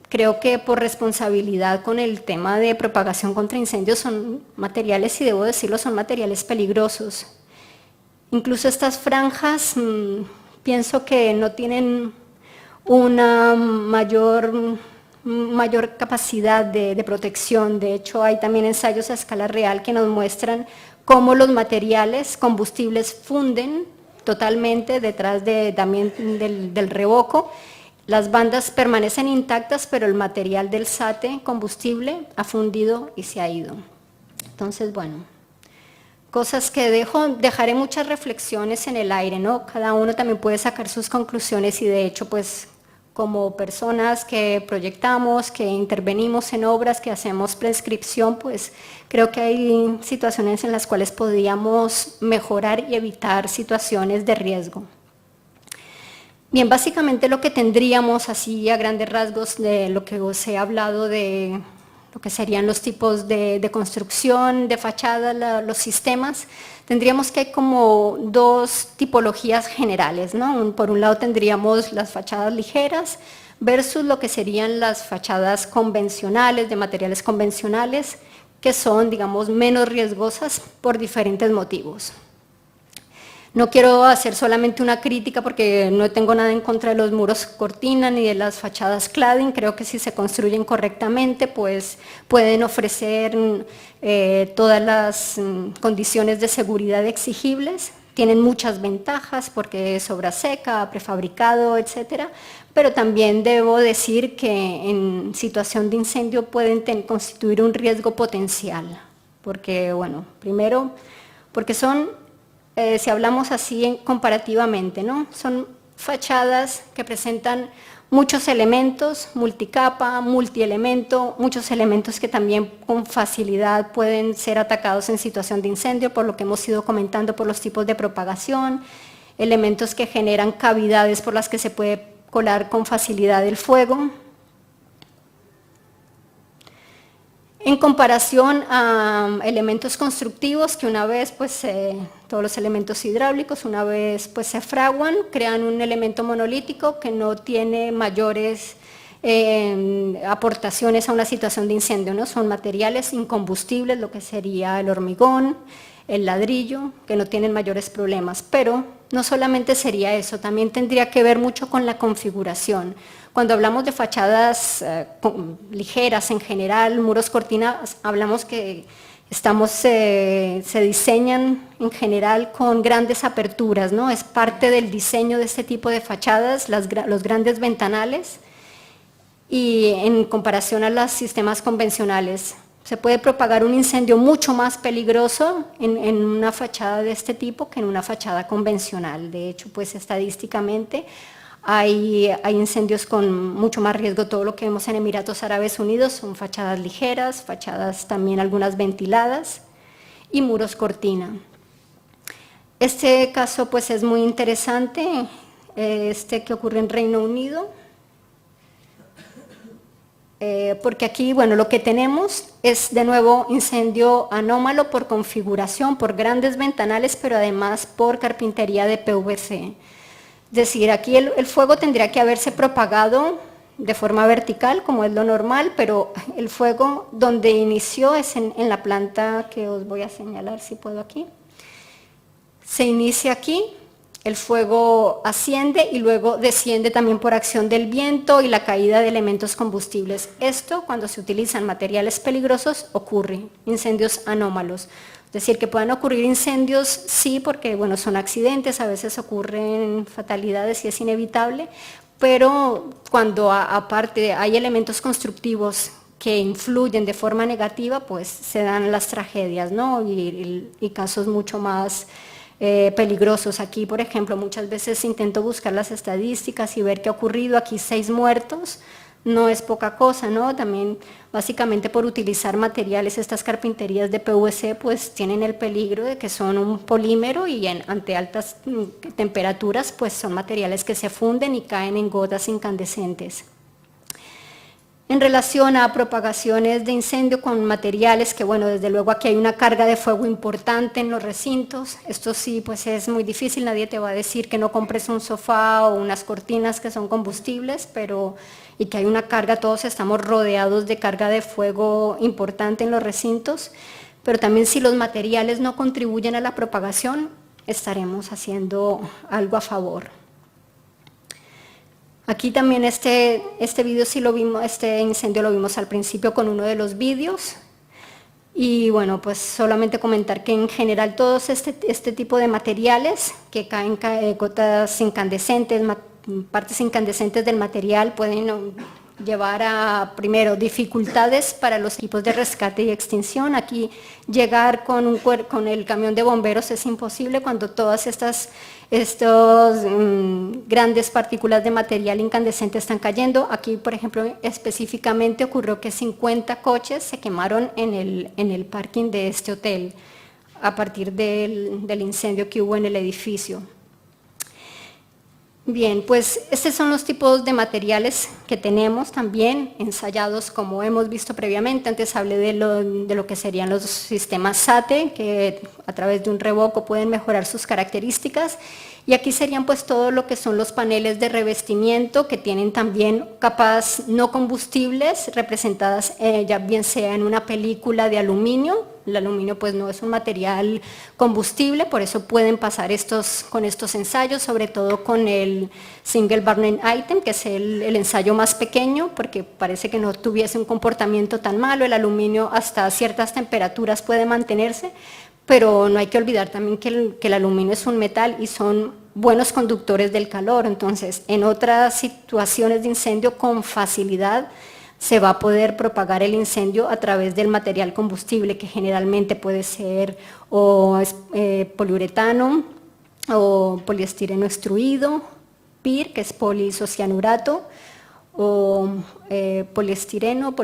creo que por responsabilidad con el tema de propagación contra incendios son materiales, y debo decirlo, son materiales peligrosos. Incluso estas franjas pienso que no tienen una mayor capacidad de protección. De hecho, hay también ensayos a escala real que nos muestran cómo los materiales combustibles funden totalmente detrás también del revoco. Las bandas permanecen intactas, pero el material del SATE combustible ha fundido y se ha ido. Entonces, bueno, cosas que dejaré muchas reflexiones en el aire, ¿no? Cada uno también puede sacar sus conclusiones y de hecho, pues, como personas que proyectamos, que intervenimos en obras, que hacemos prescripción, pues creo que hay situaciones en las cuales podríamos mejorar y evitar situaciones de riesgo. Bien, básicamente lo que tendríamos así a grandes rasgos de lo que os he hablado de lo que serían los tipos de construcción, de fachada, los sistemas, tendríamos que hay como dos tipologías generales, ¿no? Por un lado tendríamos las fachadas ligeras versus lo que serían las fachadas convencionales, de materiales convencionales, que son, digamos, menos riesgosas por diferentes motivos. No quiero hacer solamente una crítica porque no tengo nada en contra de los muros cortina ni de las fachadas cladding. Creo que si se construyen correctamente, pues pueden ofrecer todas las condiciones de seguridad exigibles. Tienen muchas ventajas porque es obra seca, prefabricado, etcétera, pero también debo decir que en situación de incendio pueden constituir un riesgo potencial, porque, bueno, primero, porque son, si hablamos así comparativamente, ¿no? Son fachadas que presentan muchos elementos, multicapa, multielemento, muchos elementos que también con facilidad pueden ser atacados en situación de incendio, por lo que hemos ido comentando por los tipos de propagación, elementos que generan cavidades por las que se puede colar con facilidad el fuego. En comparación a elementos constructivos que una vez, pues todos los elementos hidráulicos, una vez pues se fraguan, crean un elemento monolítico que no tiene mayores aportaciones a una situación de incendio, ¿no? Son materiales incombustibles, lo que sería el hormigón, el ladrillo, que no tienen mayores problemas, pero no solamente sería eso, también tendría que ver mucho con la configuración. Cuando hablamos de fachadas ligeras en general, muros cortinas, hablamos que se diseñan en general con grandes aperturas, ¿no? Es parte del diseño de este tipo de fachadas, los grandes ventanales, y en comparación a los sistemas convencionales, se puede propagar un incendio mucho más peligroso en una fachada de este tipo que en una fachada convencional. De hecho, pues estadísticamente hay incendios con mucho más riesgo. Todo lo que vemos en Emiratos Árabes Unidos son fachadas ligeras, fachadas también algunas ventiladas y muros cortina. Este caso pues es muy interesante, este que ocurre en Reino Unido. Porque aquí, bueno, lo que tenemos es de nuevo incendio anómalo por configuración, por grandes ventanales, pero además por carpintería de PVC. Es decir, aquí el fuego tendría que haberse propagado de forma vertical, como es lo normal, pero el fuego donde inició es en la planta que os voy a señalar, si puedo aquí. Se inicia aquí. El fuego asciende y luego desciende también por acción del viento y la caída de elementos combustibles. Esto, cuando se utilizan materiales peligrosos, ocurre, incendios anómalos. Es decir, que puedan ocurrir incendios, sí, porque bueno, son accidentes, a veces ocurren fatalidades y es inevitable, pero cuando aparte hay elementos constructivos que influyen de forma negativa, pues se dan las tragedias, ¿no? Y casos mucho más peligrosos. Aquí, por ejemplo, muchas veces intento buscar las estadísticas y ver qué ha ocurrido. Aquí 6 muertos, no es poca cosa, ¿no? También básicamente por utilizar materiales, estas carpinterías de PVC pues tienen el peligro de que son un polímero y ante altas temperaturas pues son materiales que se funden y caen en gotas incandescentes. En relación a propagaciones de incendio con materiales que, bueno, desde luego aquí hay una carga de fuego importante en los recintos. Esto sí, pues es muy difícil, nadie te va a decir que no compres un sofá o unas cortinas que son combustibles, y que hay una carga, todos estamos rodeados de carga de fuego importante en los recintos, pero también si los materiales no contribuyen a la propagación, estaremos haciendo algo a favor. Aquí también este vídeo sí lo vimos, este incendio lo vimos al principio con uno de los vídeos. Y bueno, pues solamente comentar que en general todos este tipo de materiales que caen gotas incandescentes, partes incandescentes del material pueden llevar a, primero, dificultades para los equipos de rescate y extinción. Aquí llegar con el camión de bomberos es imposible cuando todas estas grandes partículas de material incandescente están cayendo. Aquí, por ejemplo, específicamente ocurrió que 50 coches se quemaron en el parking de este hotel a partir del incendio que hubo en el edificio. Bien, pues estos son los tipos de materiales que tenemos también ensayados como hemos visto previamente. Antes hablé de lo que serían los sistemas SATE, que a través de un revoco pueden mejorar sus características. Y aquí serían pues todo lo que son los paneles de revestimiento que tienen también capas no combustibles representadas ya bien sea en una película de aluminio, El aluminio pues no es un material combustible, por eso pueden pasar con estos ensayos, sobre todo con el Single Burning Item, que es el ensayo más pequeño, porque parece que no tuviese un comportamiento tan malo. El aluminio hasta ciertas temperaturas puede mantenerse, pero no hay que olvidar también que el aluminio es un metal y son buenos conductores del calor. Entonces, en otras situaciones de incendio con facilidad se va a poder propagar el incendio a través del material combustible, que generalmente puede ser poliuretano o poliestireno extruido, PIR, que es poliisocianurato, o poliestireno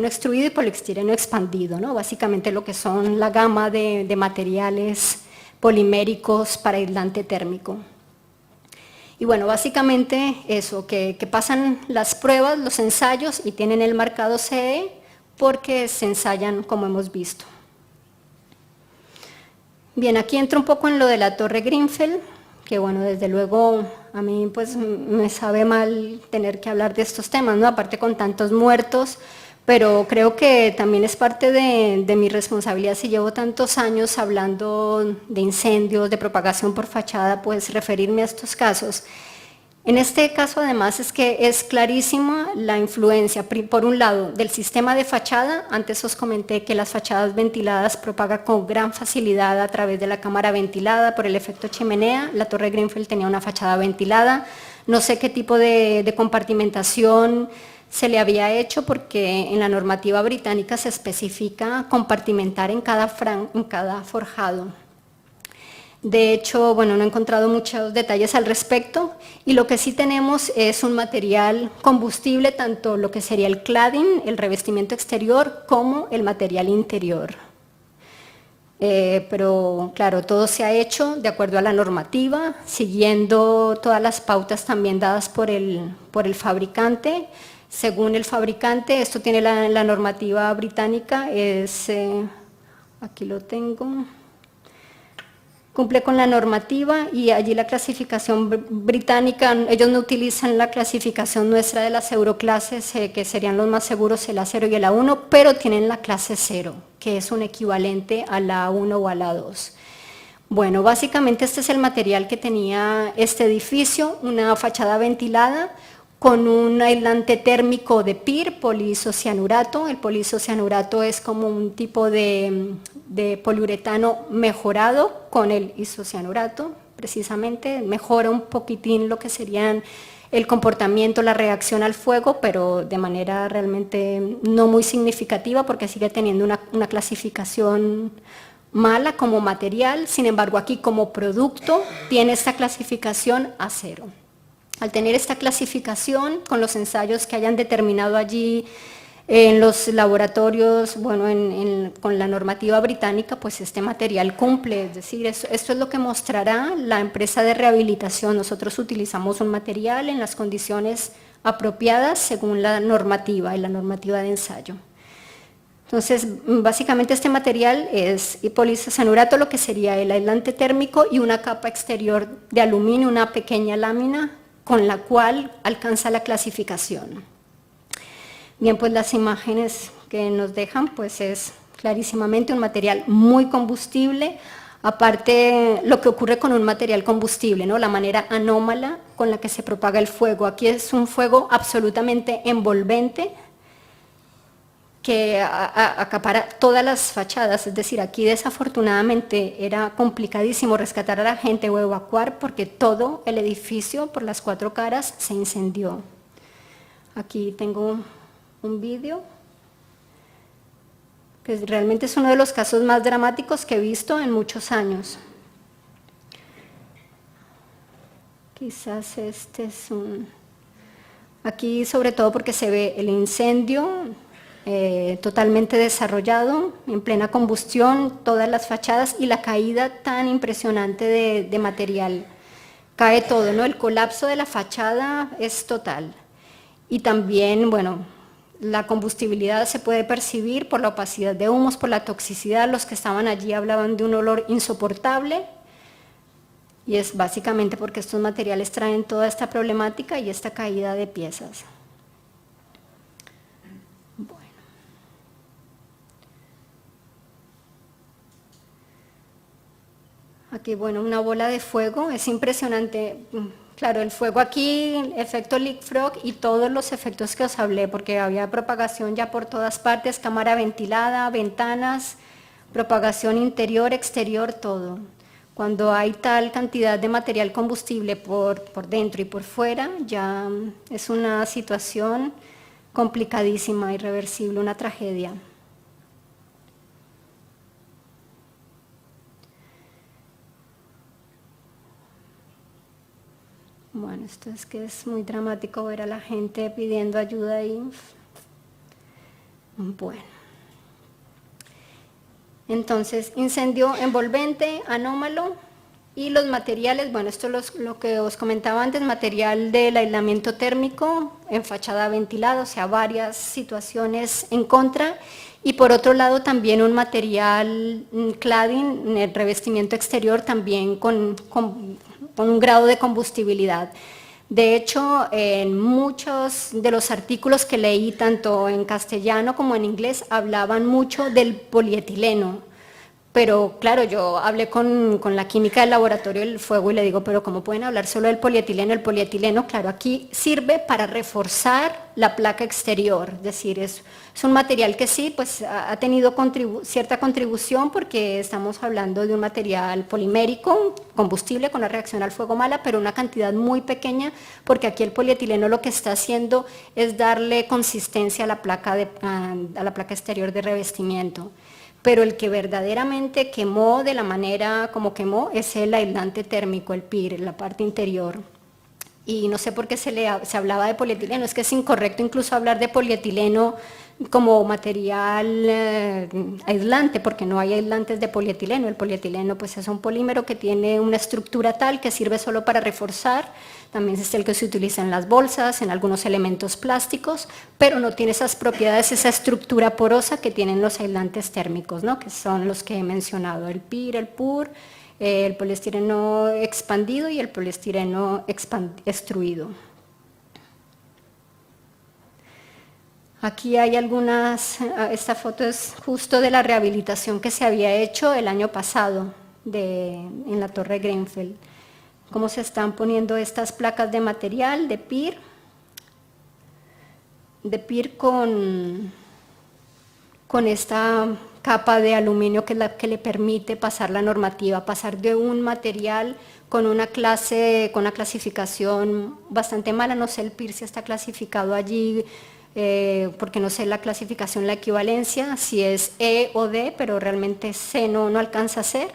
extruido y poliestireno expandido, ¿no? Básicamente lo que son la gama de materiales poliméricos para aislante térmico. Y bueno, básicamente eso, que pasan las pruebas, los ensayos y tienen el marcado CE porque se ensayan como hemos visto. Bien, aquí entro un poco en lo de la Torre Grenfell, que bueno, desde luego a mí pues me sabe mal tener que hablar de estos temas, ¿no? Aparte con tantos muertos, pero creo que también es parte de mi responsabilidad, si llevo tantos años hablando de incendios, de propagación por fachada, pues referirme a estos casos. En este caso además es que es clarísima la influencia, por un lado, del sistema de fachada. Antes os comenté que las fachadas ventiladas propagan con gran facilidad a través de la cámara ventilada por el efecto chimenea. La Torre Grenfell tenía una fachada ventilada. No sé qué tipo de compartimentación se le había hecho, porque en la normativa británica se especifica compartimentar en cada forjado. De hecho, bueno, no he encontrado muchos detalles al respecto, y lo que sí tenemos es un material combustible, tanto lo que sería el cladding, el revestimiento exterior, como el material interior. Pero claro, todo se ha hecho de acuerdo a la normativa, siguiendo todas las pautas también dadas por el fabricante. Según el fabricante, esto tiene la normativa británica, aquí lo tengo. Cumple con la normativa, y allí la clasificación británica, ellos no utilizan la clasificación nuestra de las euroclases, que serían los más seguros, el A0 y el A1, pero tienen la clase 0, que es un equivalente a la A1 o a la A2. Bueno, básicamente este es el material que tenía este edificio, una fachada ventilada, con un aislante térmico de PIR, poliisocianurato. El poliisocianurato es como un tipo de poliuretano mejorado con el isocianurato, precisamente, mejora un poquitín lo que serían el comportamiento, la reacción al fuego, pero de manera realmente no muy significativa, porque sigue teniendo una clasificación mala como material. Sin embargo, aquí como producto tiene esta clasificación A0. Al tener esta clasificación, con los ensayos que hayan determinado allí en los laboratorios, bueno, con la normativa británica, pues este material cumple. Es decir, esto es lo que mostrará la empresa de rehabilitación. Nosotros utilizamos un material en las condiciones apropiadas según la normativa y la normativa de ensayo. Entonces, básicamente este material es poliisocianurato, lo que sería el aislante térmico, y una capa exterior de aluminio, una pequeña lámina, con la cual alcanza la clasificación. Bien, pues las imágenes que nos dejan, pues es clarísimamente un material muy combustible. Aparte, lo que ocurre con un material combustible, ¿no? La manera anómala con la que se propaga el fuego. Aquí es un fuego absolutamente envolvente, que acapara todas las fachadas. Es decir, aquí desafortunadamente era complicadísimo rescatar a la gente o evacuar, porque todo el edificio por las 4 caras se incendió. Aquí tengo un vídeo, que realmente es uno de los casos más dramáticos que he visto en muchos años. Quizás este es aquí sobre todo porque se ve el incendio totalmente desarrollado, en plena combustión, todas las fachadas, y la caída tan impresionante de material. Cae todo, ¿no? El colapso de la fachada es total. Y también, bueno, la combustibilidad se puede percibir por la opacidad de humos, por la toxicidad. Los que estaban allí hablaban de un olor insoportable, y es básicamente porque estos materiales traen toda esta problemática y esta caída de piezas. Aquí, bueno, una bola de fuego, es impresionante. Claro, el fuego aquí, efecto leapfrog y todos los efectos que os hablé, porque había propagación ya por todas partes, cámara ventilada, ventanas, propagación interior, exterior, todo. Cuando hay tal cantidad de material combustible por dentro y por fuera, ya es una situación complicadísima, irreversible, una tragedia. Bueno, esto es que es muy dramático ver a la gente pidiendo ayuda ahí. Bueno. Entonces, incendio envolvente, anómalo, y los materiales, bueno, esto es lo que os comentaba antes, material del aislamiento térmico en fachada ventilada, o sea, varias situaciones en contra, y por otro lado también un material cladding, en el revestimiento exterior también con un grado de combustibilidad. De hecho, en muchos de los artículos que leí, tanto en castellano como en inglés, hablaban mucho del polietileno. Pero claro, yo hablé con la química del laboratorio del fuego y le digo, pero ¿cómo pueden hablar solo del polietileno? El polietileno, claro, aquí sirve para reforzar la placa exterior, es decir, es un material que sí, pues ha tenido cierta contribución porque estamos hablando de un material polimérico, combustible con una reacción al fuego mala, pero una cantidad muy pequeña, porque aquí el polietileno lo que está haciendo es darle consistencia a la placa exterior de revestimiento. Pero el que verdaderamente quemó de la manera como quemó es el aislante térmico, el PIR, en la parte interior. Y no sé por qué se hablaba de polietileno, es que es incorrecto incluso hablar de polietileno como material aislante, porque no hay aislantes de polietileno. El polietileno pues es un polímero que tiene una estructura tal que sirve solo para reforzar, también es el que se utiliza en las bolsas, en algunos elementos plásticos, pero no tiene esas propiedades, esa estructura porosa que tienen los aislantes térmicos, ¿no? Que son los que he mencionado, el PIR, el PUR, el poliestireno expandido y el poliestireno extruido. Aquí hay esta foto es justo de la rehabilitación que se había hecho el año pasado en la Torre Grenfell. Cómo se están poniendo estas placas de material, de PIR con esta capa de aluminio que es la que le permite pasar la normativa, pasar de un material con una clasificación bastante mala, no sé el PIR si está clasificado allí, porque no sé la clasificación, la equivalencia, si es E o D, pero realmente C no alcanza a ser,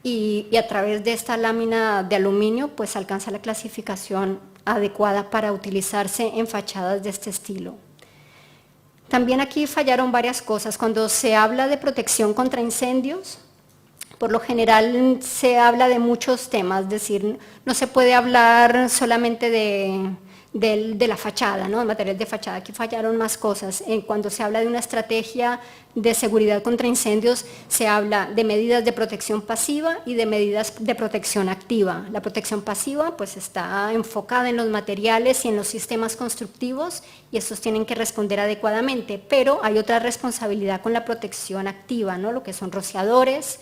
y a través de esta lámina de aluminio pues alcanza la clasificación adecuada para utilizarse en fachadas de este estilo. También aquí fallaron varias cosas. Cuando se habla de protección contra incendios, por lo general se habla de muchos temas, es decir, no se puede hablar solamente de la fachada, ¿no? El material de fachada, aquí fallaron más cosas. Cuando se habla de una estrategia de seguridad contra incendios, se habla de medidas de protección pasiva y de medidas de protección activa. La protección pasiva pues está enfocada en los materiales y en los sistemas constructivos y estos tienen que responder adecuadamente, pero hay otra responsabilidad con la protección activa, ¿no? Lo que son rociadores,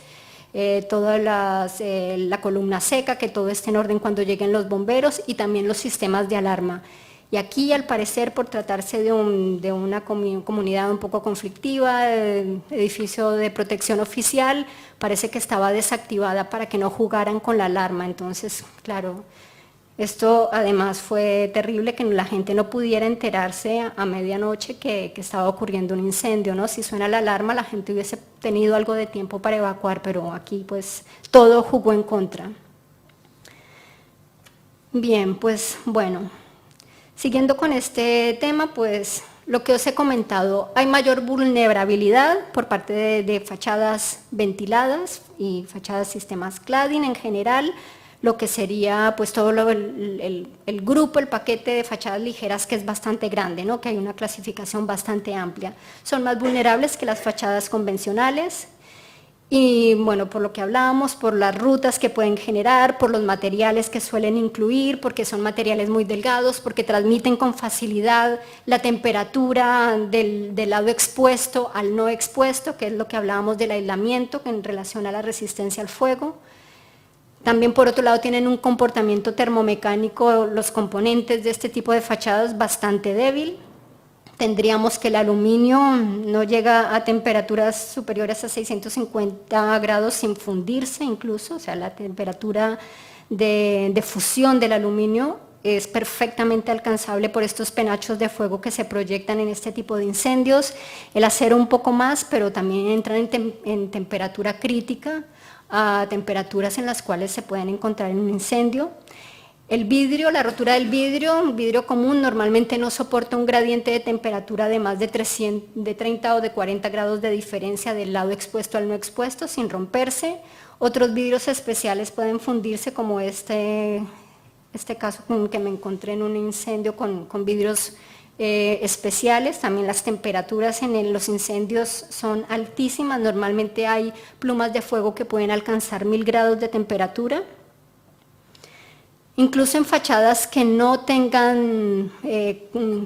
toda la columna seca, que todo esté en orden cuando lleguen los bomberos y también los sistemas de alarma. Y aquí, al parecer, por tratarse de una comunidad un poco conflictiva, edificio de protección oficial, parece que estaba desactivada para que no jugaran con la alarma. Entonces, claro, esto además fue terrible, que la gente no pudiera enterarse a medianoche que estaba ocurriendo un incendio, ¿no? Si suena la alarma, la gente hubiese tenido algo de tiempo para evacuar, pero aquí pues todo jugó en contra. Bien, pues bueno, siguiendo con este tema, pues lo que os he comentado, hay mayor vulnerabilidad por parte de fachadas ventiladas y fachadas sistemas cladding en general, lo que sería pues todo el grupo, el paquete de fachadas ligeras, que es bastante grande, ¿no? Que hay una clasificación bastante amplia. Son más vulnerables que las fachadas convencionales y bueno, por lo que hablábamos, por las rutas que pueden generar, por los materiales que suelen incluir, porque son materiales muy delgados, porque transmiten con facilidad la temperatura del lado expuesto al no expuesto, que es lo que hablábamos del aislamiento en relación a la resistencia al fuego. También por otro lado tienen un comportamiento termomecánico, los componentes de este tipo de fachadas bastante débil. Tendríamos que el aluminio no llega a temperaturas superiores a 650 grados sin fundirse incluso, o sea, la temperatura de fusión del aluminio es perfectamente alcanzable por estos penachos de fuego que se proyectan en este tipo de incendios. El acero un poco más, pero también entran en temperatura crítica, a temperaturas en las cuales se pueden encontrar en un incendio. El vidrio, la rotura del vidrio, un vidrio común normalmente no soporta un gradiente de temperatura de más de 30 o de 40 grados de diferencia del lado expuesto al no expuesto sin romperse. Otros vidrios especiales pueden fundirse como este caso que me encontré en un incendio con vidrios especiales. También las temperaturas en los incendios son altísimas, normalmente hay plumas de fuego que pueden alcanzar 1000 grados de temperatura. Incluso en fachadas que no tengan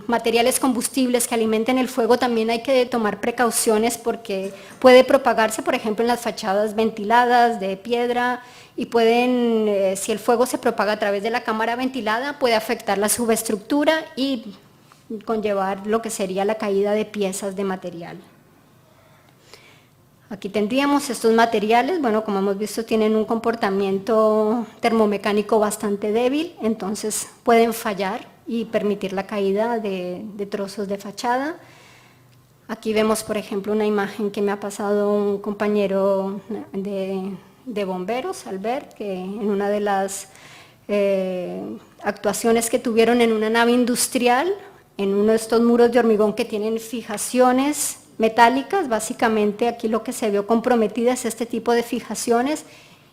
materiales combustibles que alimenten el fuego también hay que tomar precauciones porque puede propagarse, por ejemplo, en las fachadas ventiladas de piedra y pueden, si el fuego se propaga a través de la cámara ventilada, puede afectar la subestructura y conllevar lo que sería la caída de piezas de material. Aquí tendríamos estos materiales, bueno, como hemos visto tienen un comportamiento termomecánico bastante débil, entonces pueden fallar y permitir la caída de trozos de fachada. Aquí vemos, por ejemplo, una imagen que me ha pasado un compañero de bomberos, Albert, que en una de las actuaciones que tuvieron en una nave industrial, en uno de estos muros de hormigón que tienen fijaciones metálicas, básicamente aquí lo que se vio comprometida es este tipo de fijaciones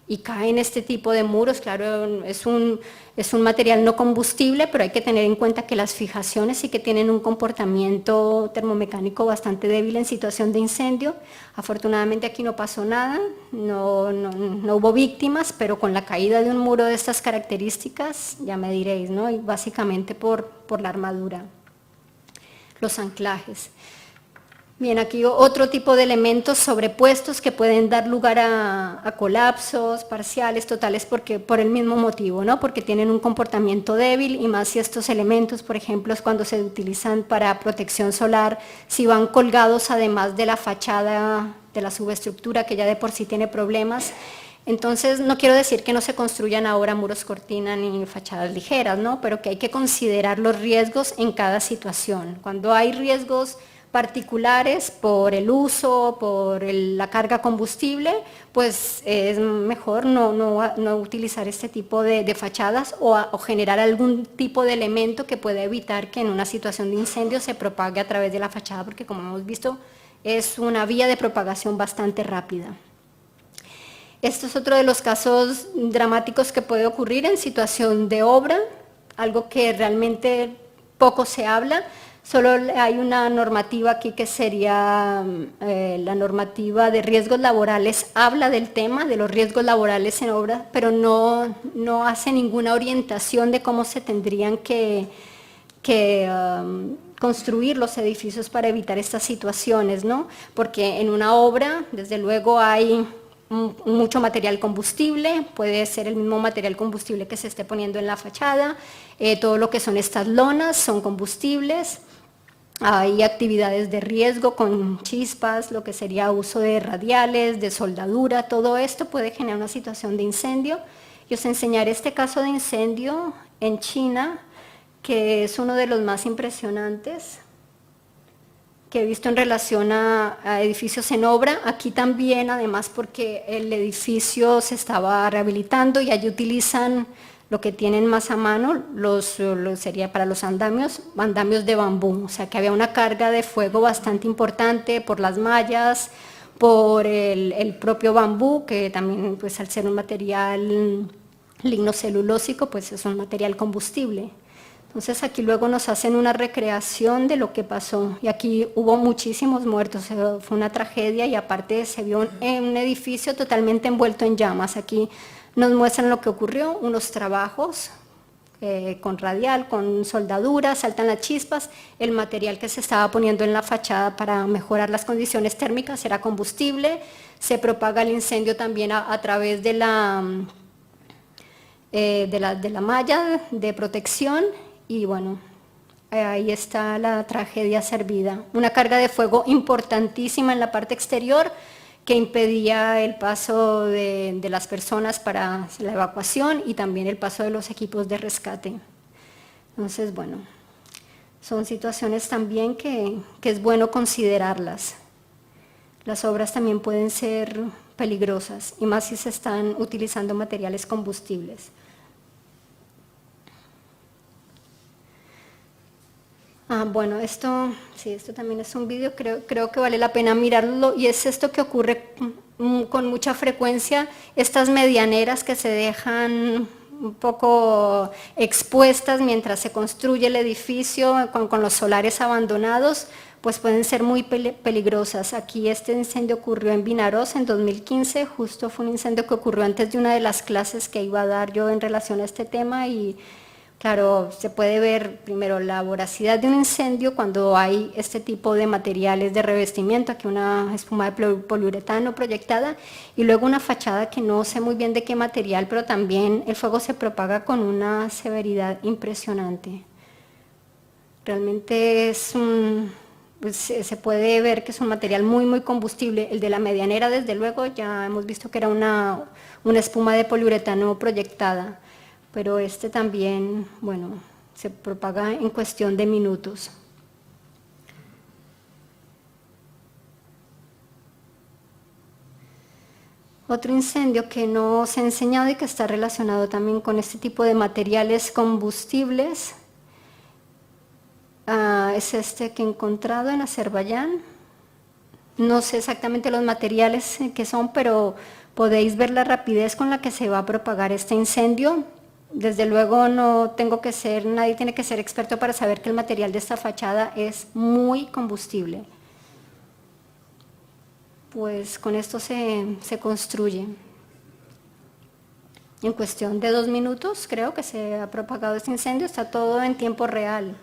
y caen este tipo de muros. Claro, es un material no combustible, pero hay que tener en cuenta que las fijaciones sí que tienen un comportamiento termomecánico bastante débil en situación de incendio. Afortunadamente aquí no pasó nada, no hubo víctimas, pero con la caída de un muro de estas características, ya me diréis, ¿no? Y básicamente por la armadura, los anclajes. Bien, aquí otro tipo de elementos sobrepuestos que pueden dar lugar a colapsos parciales, totales, por el mismo motivo, ¿no? Porque tienen un comportamiento débil y más si estos elementos, por ejemplo, es cuando se utilizan para protección solar, si van colgados además de la fachada de la subestructura que ya de por sí tiene problemas. Entonces, no quiero decir que no se construyan ahora muros cortina ni fachadas ligeras, ¿no? Pero que hay que considerar los riesgos en cada situación. Cuando hay riesgos particulares por el uso, por la carga combustible, pues es mejor no utilizar este tipo de fachadas o generar algún tipo de elemento que pueda evitar que en una situación de incendio se propague a través de la fachada, porque como hemos visto es una vía de propagación bastante rápida. Esto es otro de los casos dramáticos que puede ocurrir en situación de obra, algo que realmente poco se habla. Solo hay una normativa aquí que sería la normativa de riesgos laborales, habla del tema de los riesgos laborales en obra, pero no hace ninguna orientación de cómo se tendrían que construir los edificios para evitar estas situaciones, ¿no? Porque en una obra, desde luego, hay mucho material combustible, puede ser el mismo material combustible que se esté poniendo en la fachada, todo lo que son estas lonas son combustibles. Hay actividades de riesgo con chispas, lo que sería uso de radiales, de soldadura, todo esto puede generar una situación de incendio. Y os enseñaré este caso de incendio en China, que es uno de los más impresionantes que he visto en relación a edificios en obra. Aquí también, además, porque el edificio se estaba rehabilitando y allí utilizan lo que tienen más a mano, sería para los andamios de bambú, o sea que había una carga de fuego bastante importante por las mallas, por el propio bambú, que también pues al ser un material lignocelulósico pues es un material combustible. Entonces aquí luego nos hacen una recreación de lo que pasó y aquí hubo muchísimos muertos, fue una tragedia y aparte se vio un edificio totalmente envuelto en llamas. Aquí nos muestran lo que ocurrió, unos trabajos con radial, con soldadura, saltan las chispas, el material que se estaba poniendo en la fachada para mejorar las condiciones térmicas era combustible, se propaga el incendio también a través de de la malla de protección y bueno, ahí está la tragedia servida. Una carga de fuego importantísima en la parte exterior que impedía el paso de las personas para la evacuación y también el paso de los equipos de rescate. Entonces, bueno, son situaciones también que es bueno considerarlas. Las obras también pueden ser peligrosas, y más si se están utilizando materiales combustibles. Bueno, esto también es un vídeo, creo que vale la pena mirarlo, y es esto que ocurre con mucha frecuencia, estas medianeras que se dejan un poco expuestas mientras se construye el edificio con los solares abandonados, pues pueden ser muy peligrosas. Aquí este incendio ocurrió en Vinaroz en 2015, justo fue un incendio que ocurrió antes de una de las clases que iba a dar yo en relación a este tema y claro, se puede ver primero la voracidad de un incendio cuando hay este tipo de materiales de revestimiento, aquí una espuma de poliuretano proyectada y luego una fachada que no sé muy bien de qué material, pero también el fuego se propaga con una severidad impresionante. Realmente pues se puede ver que es un material muy combustible. El de la medianera, desde luego, ya hemos visto que era una espuma de poliuretano proyectada, pero este también, bueno, se propaga en cuestión de minutos. Otro incendio que no se ha enseñado y que está relacionado también con este tipo de materiales combustibles es este que he encontrado en Azerbaiyán. No sé exactamente los materiales que son, pero podéis ver la rapidez con la que se va a propagar este incendio. Desde luego nadie tiene que ser experto para saber que el material de esta fachada es muy combustible. Pues con esto se construye. En cuestión de 2 minutos creo que se ha propagado este incendio, está todo en tiempo real.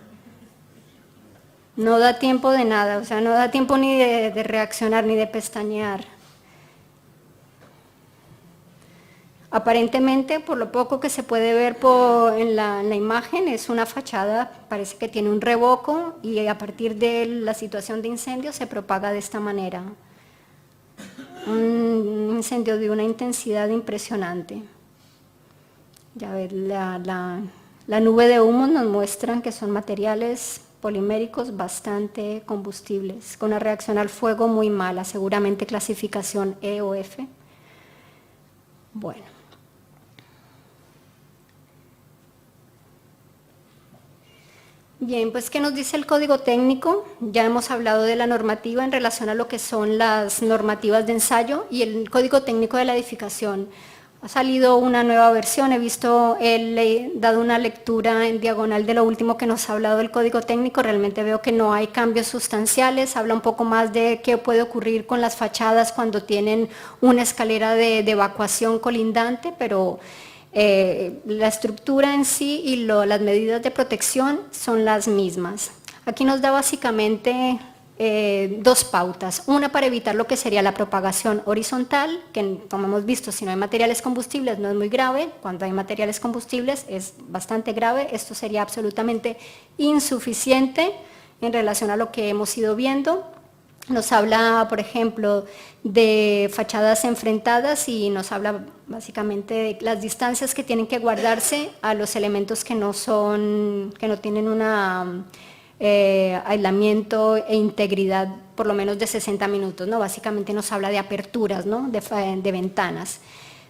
No da tiempo de nada, o sea, no da tiempo ni de reaccionar ni de pestañear. Aparentemente, por lo poco que se puede ver en la imagen, es una fachada, parece que tiene un revoco y a partir de la situación de incendio se propaga de esta manera. Un incendio de una intensidad impresionante. Ya ves, la nube de humo nos muestra que son materiales poliméricos bastante combustibles, con una reacción al fuego muy mala, seguramente clasificación E o F. Bueno. Bien, pues ¿qué nos dice el Código Técnico? Ya hemos hablado de la normativa en relación a lo que son las normativas de ensayo y el Código Técnico de la Edificación. Ha salido una nueva versión, he dado una lectura en diagonal de lo último que nos ha hablado el Código Técnico, realmente veo que no hay cambios sustanciales, habla un poco más de qué puede ocurrir con las fachadas cuando tienen una escalera de evacuación colindante, pero la estructura en sí y las medidas de protección son las mismas. Aquí nos da básicamente 2 pautas, una para evitar lo que sería la propagación horizontal, que como hemos visto, si no hay materiales combustibles no es muy grave, cuando hay materiales combustibles es bastante grave, esto sería absolutamente insuficiente en relación a lo que hemos ido viendo. Nos habla, por ejemplo, de fachadas enfrentadas y nos habla básicamente de las distancias que tienen que guardarse a los elementos que no tienen una aislamiento e integridad por lo menos de 60 minutos, ¿no? Básicamente nos habla de aperturas, ¿no? de ventanas.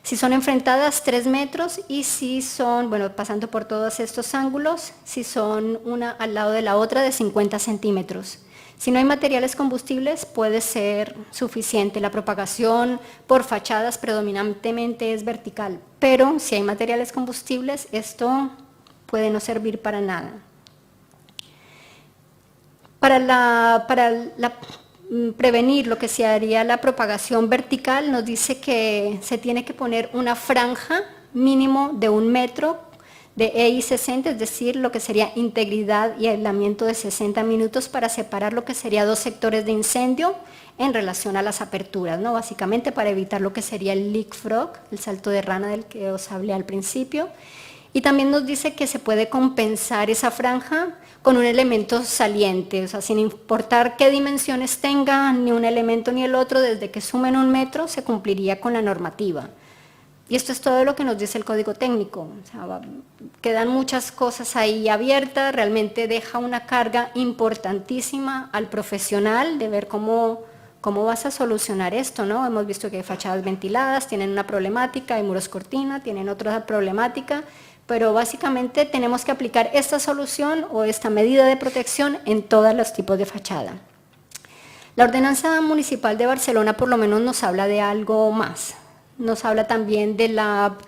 Si son enfrentadas 3 metros y si son, bueno, pasando por todos estos ángulos, si son una al lado de la otra de 50 centímetros. Si no hay materiales combustibles puede ser suficiente, la propagación por fachadas predominantemente es vertical, pero si hay materiales combustibles esto puede no servir para nada. Para prevenir lo que se haría la propagación vertical, nos dice que se tiene que poner una franja mínimo de 1 metro de EI 60, es decir, lo que sería integridad y aislamiento de 60 minutos para separar lo que sería dos sectores de incendio en relación a las aperturas, ¿no? Básicamente para evitar lo que sería el leapfrog, el salto de rana del que os hablé al principio. Y también nos dice que se puede compensar esa franja con un elemento saliente, o sea, sin importar qué dimensiones tenga ni un elemento ni el otro, desde que sumen 1 metro se cumpliría con la normativa. Y esto es todo lo que nos dice el código técnico. O sea, quedan muchas cosas ahí abiertas, realmente deja una carga importantísima al profesional de ver cómo vas a solucionar esto, ¿no? Hemos visto que hay fachadas ventiladas, tienen una problemática, hay muros cortina, tienen otra problemática, pero básicamente tenemos que aplicar esta solución o esta medida de protección en todos los tipos de fachada. La Ordenanza Municipal de Barcelona por lo menos nos habla de algo más. Nos habla también de la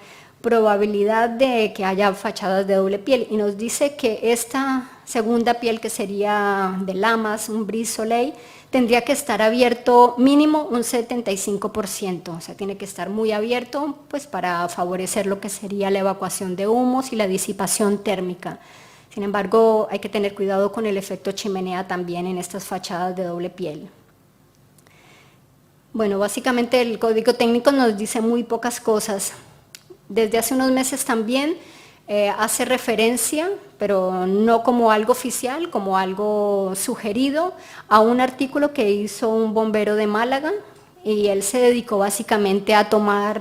probabilidad de que haya fachadas de doble piel y nos dice que esta segunda piel, que sería de lamas, un brise soleil, tendría que estar abierto mínimo un 75%, o sea, tiene que estar muy abierto pues, para favorecer lo que sería la evacuación de humos y la disipación térmica. Sin embargo, hay que tener cuidado con el efecto chimenea también en estas fachadas de doble piel. Bueno, básicamente el código técnico nos dice muy pocas cosas. Desde hace unos meses también hace referencia, pero no como algo oficial, como algo sugerido, a un artículo que hizo un bombero de Málaga y él se dedicó básicamente a tomar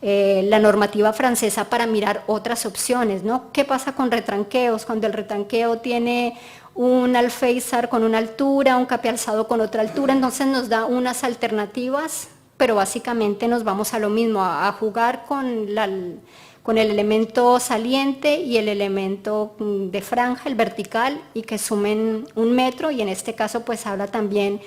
la normativa francesa para mirar otras opciones, ¿no? ¿Qué pasa con retranqueos? Cuando el retranqueo tiene un alféizar con una altura, un cape alzado con otra altura, entonces nos da unas alternativas, pero básicamente nos vamos a lo mismo, a jugar con el elemento saliente y el elemento de franja, el vertical, y que sumen 1 metro, y en este caso pues habla también,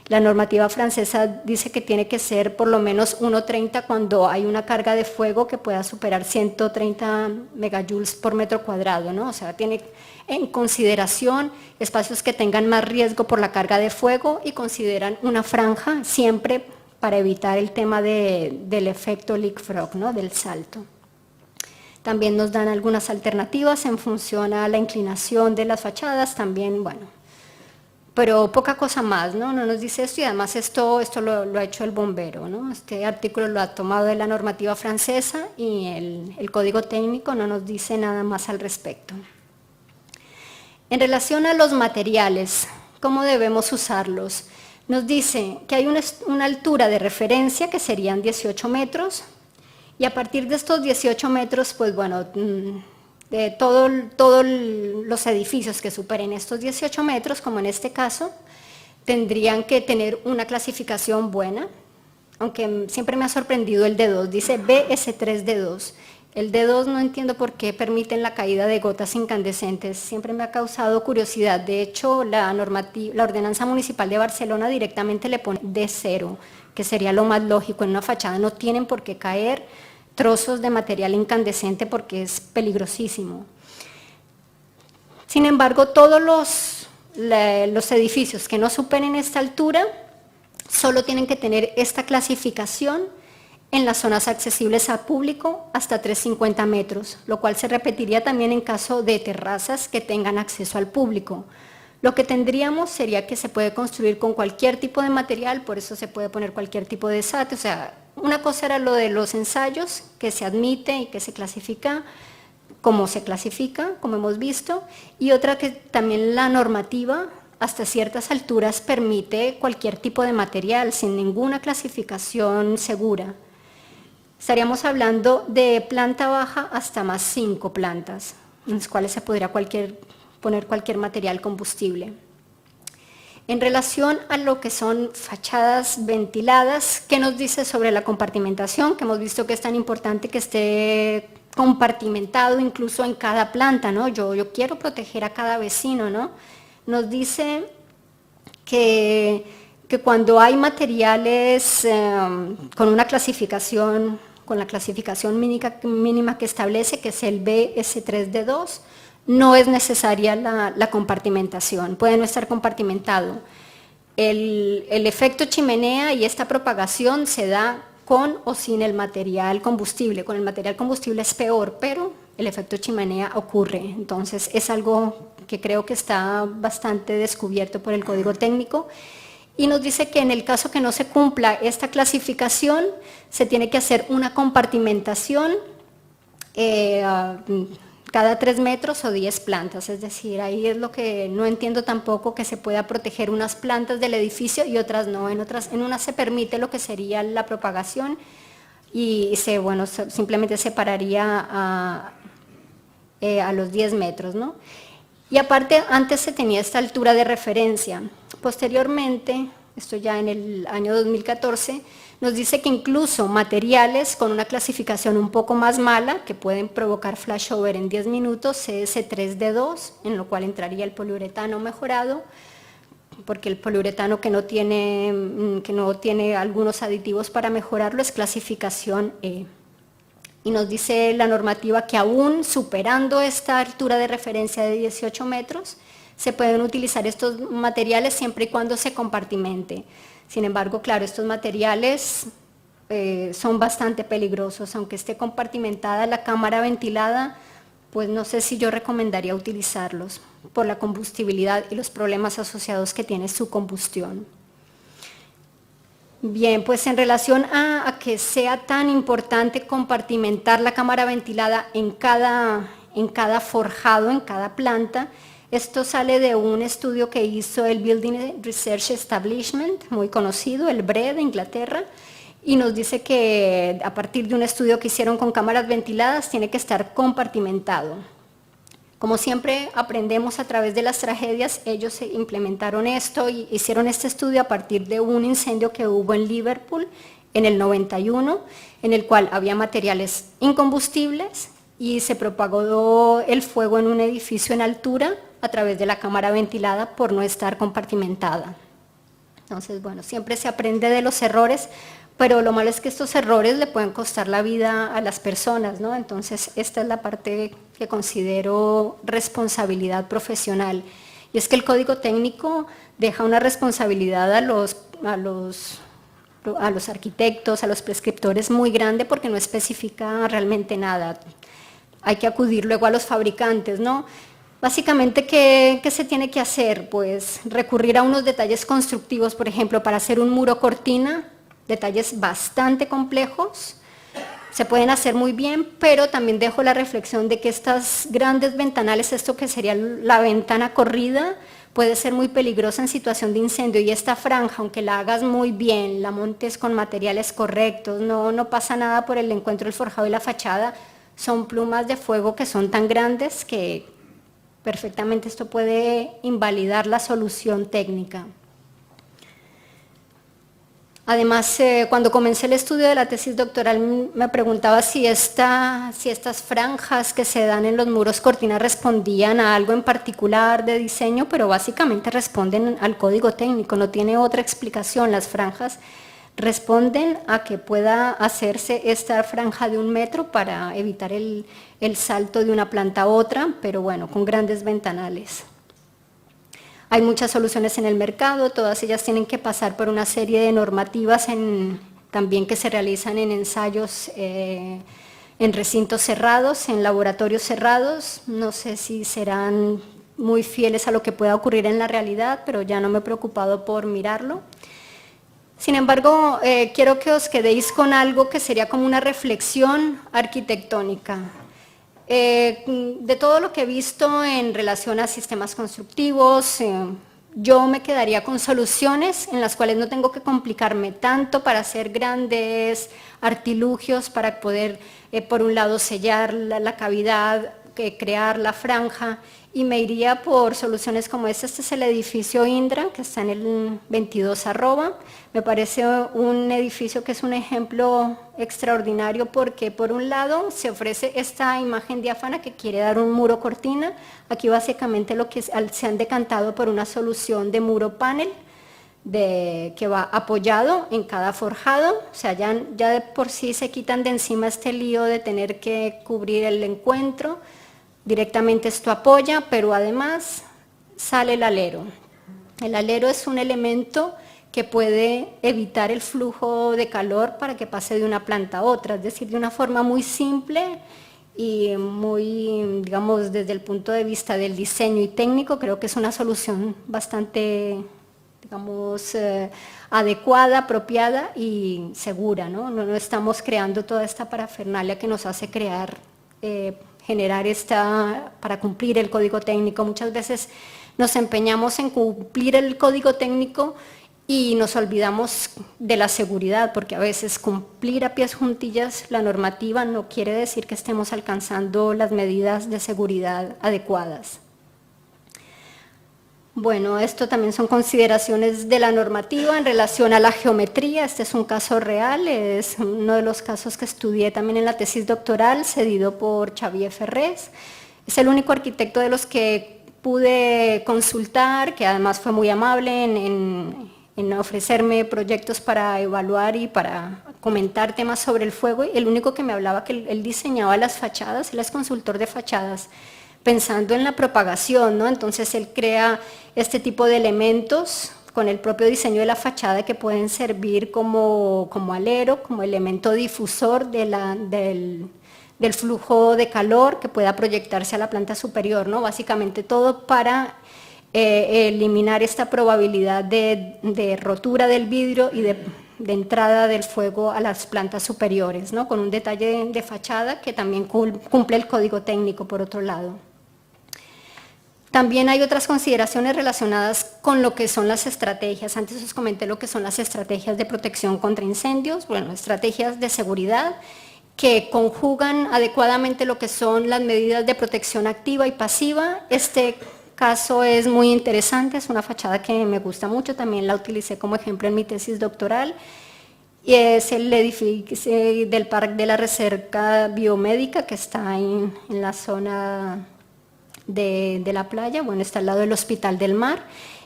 la normativa francesa dice que tiene que ser por lo menos 1,30 cuando hay una carga de fuego que pueda superar 130 megajoules por metro cuadrado, ¿no? O sea, tiene en consideración espacios que tengan más riesgo por la carga de fuego y consideran una franja siempre para evitar el tema del efecto leapfrog, ¿no? Del salto. También nos dan algunas alternativas en función a la inclinación de las fachadas, también, bueno, pero poca cosa más, ¿no? No nos dice esto y además esto lo ha hecho el bombero, ¿no? Este artículo lo ha tomado de la normativa francesa y el código técnico no nos dice nada más al respecto. En relación a los materiales, ¿cómo debemos usarlos? Nos dice que hay una altura de referencia que serían 18 metros y a partir de estos 18 metros, pues bueno, de todos los edificios que superen estos 18 metros, como en este caso, tendrían que tener una clasificación buena, aunque siempre me ha sorprendido el D2, dice BS3D2. El D2 no entiendo por qué permiten la caída de gotas incandescentes, siempre me ha causado curiosidad. De hecho, la Ordenanza Municipal de Barcelona directamente le pone D0, que sería lo más lógico. En una fachada no tienen por qué caer trozos de material incandescente porque es peligrosísimo. Sin embargo, todos los edificios que no superen esta altura solo tienen que tener esta clasificación en las zonas accesibles al público hasta 350 metros, lo cual se repetiría también en caso de terrazas que tengan acceso al público. Lo que tendríamos sería que se puede construir con cualquier tipo de material, por eso se puede poner cualquier tipo de SAT, o sea, una cosa era lo de los ensayos, que se admite y que se clasifica, como hemos visto, y otra que también la normativa hasta ciertas alturas permite cualquier tipo de material sin ninguna clasificación segura. Estaríamos hablando de planta baja hasta más 5 plantas, en las cuales se podría poner cualquier material combustible. En relación a lo que son fachadas ventiladas, ¿qué nos dice sobre la compartimentación? Que hemos visto que es tan importante que esté compartimentado incluso en cada planta, ¿no? Yo quiero proteger a cada vecino, ¿no? Nos dice que cuando hay materiales con una clasificación, con la clasificación mínima que establece, que es el BS3D2, no es necesaria la compartimentación, puede no estar compartimentado. El efecto chimenea y esta propagación se da con o sin el material combustible. Con el material combustible es peor, pero el efecto chimenea ocurre. Entonces es algo que creo que está bastante descubierto por el código técnico. Y nos dice que en el caso que no se cumpla esta clasificación, se tiene que hacer una compartimentación cada 3 metros o 10 plantas. Es decir, ahí es lo que no entiendo tampoco, que se pueda proteger unas plantas del edificio y otras no. En unas se permite lo que sería la propagación y simplemente separaría a los 10 metros, ¿no? Y aparte, antes se tenía esta altura de referencia. Posteriormente, esto ya en el año 2014, nos dice que incluso materiales con una clasificación un poco más mala, que pueden provocar flashover en 10 minutos, CS3D2, en lo cual entraría el poliuretano mejorado, porque el poliuretano que no tiene algunos aditivos para mejorarlo es clasificación E. Y nos dice la normativa que aún superando esta altura de referencia de 18 metros, se pueden utilizar estos materiales siempre y cuando se compartimente. Sin embargo, claro, estos materiales son bastante peligrosos, aunque esté compartimentada la cámara ventilada, pues no sé si yo recomendaría utilizarlos por la combustibilidad y los problemas asociados que tiene su combustión. Bien, pues en relación a que sea tan importante compartimentar la cámara ventilada en cada forjado, en cada planta, esto sale de un estudio que hizo el Building Research Establishment, muy conocido, el BRE de Inglaterra, y nos dice que a partir de un estudio que hicieron con cámaras ventiladas tiene que estar compartimentado. Como siempre aprendemos a través de las tragedias, ellos implementaron esto y hicieron este estudio a partir de un incendio que hubo en Liverpool en el 91, en el cual había materiales incombustibles y se propagó el fuego en un edificio en altura a través de la cámara ventilada por no estar compartimentada. Entonces, bueno, siempre se aprende de los errores, pero lo malo es que estos errores le pueden costar la vida a las personas, ¿no? Entonces, esta es la parte que considero responsabilidad profesional. Y es que el código técnico deja una responsabilidad a los arquitectos, a los prescriptores muy grande porque no especifica realmente nada. Hay que acudir luego a los fabricantes, ¿no? Básicamente, ¿qué se tiene que hacer? Pues recurrir a unos detalles constructivos, por ejemplo, para hacer un muro cortina, detalles bastante complejos, se pueden hacer muy bien, pero también dejo la reflexión de que estas grandes ventanales, esto que sería la ventana corrida, puede ser muy peligrosa en situación de incendio, y esta franja, aunque la hagas muy bien, la montes con materiales correctos, no pasa nada por el encuentro del forjado y la fachada, son plumas de fuego que son tan grandes que perfectamente esto puede invalidar la solución técnica. Además, cuando comencé el estudio de la tesis doctoral me preguntaba si estas franjas que se dan en los muros cortina respondían a algo en particular de diseño, pero básicamente responden al código técnico, no tiene otra explicación. Las franjas responden a que pueda hacerse esta franja de 1 metro para evitar el salto de una planta a otra, pero bueno, con grandes ventanales. Hay muchas soluciones en el mercado, todas ellas tienen que pasar por una serie de normativas también que se realizan en ensayos en recintos cerrados, en laboratorios cerrados. No sé si serán muy fieles a lo que pueda ocurrir en la realidad, pero ya no me he preocupado por mirarlo. Sin embargo, quiero que os quedéis con algo que sería como una reflexión arquitectónica. De todo lo que he visto en relación a sistemas constructivos, yo me quedaría con soluciones en las cuales no tengo que complicarme tanto para hacer grandes artilugios, para poder, por un lado, sellar la cavidad, crear la franja, y me iría por soluciones como esta. Este es el edificio Indra, que está en el 22 @. Me parece un edificio que es un ejemplo extraordinario porque por un lado se ofrece esta imagen diáfana que quiere dar un muro cortina. Aquí básicamente se han decantado por una solución de muro panel que va apoyado en cada forjado, o sea, ya de por sí se quitan de encima este lío de tener que cubrir el encuentro. Directamente esto apoya, pero además sale el alero. El alero es un elemento que puede evitar el flujo de calor para que pase de una planta a otra, es decir, de una forma muy simple y muy, digamos, desde el punto de vista del diseño y técnico, creo que es una solución bastante, digamos, adecuada, apropiada y segura, ¿no? No estamos creando toda esta parafernalia que nos hace generar para cumplir el código técnico. Muchas veces nos empeñamos en cumplir el código técnico y nos olvidamos de la seguridad, porque a veces cumplir a pies juntillas la normativa no quiere decir que estemos alcanzando las medidas de seguridad adecuadas. Bueno, esto también son consideraciones de la normativa en relación a la geometría. Este es un caso real, es uno de los casos que estudié también en la tesis doctoral, cedido por Xavier Ferrés. Es el único arquitecto de los que pude consultar, que además fue muy amable en ofrecerme proyectos para evaluar y para comentar temas sobre el fuego. El único que me hablaba que él diseñaba las fachadas, él es consultor de fachadas, pensando en la propagación, ¿no? Entonces él crea este tipo de elementos con el propio diseño de la fachada que pueden servir como alero, como elemento difusor del flujo de calor que pueda proyectarse a la planta superior, ¿no? Básicamente todo para eliminar esta probabilidad de rotura del vidrio y de entrada del fuego a las plantas superiores, ¿no? Con un detalle de fachada que también cumple el código técnico por otro lado. También hay otras consideraciones relacionadas con lo que son las estrategias. Antes os comenté lo que son las estrategias de protección contra incendios, bueno, estrategias de seguridad que conjugan adecuadamente lo que son las medidas de protección activa y pasiva. Este caso es muy interesante, es una fachada que me gusta mucho, también la utilicé como ejemplo en mi tesis doctoral, y es el edificio del Parque de la Recerca Biomédica que está en la zona de la playa, bueno, está al lado del Hospital del Mar,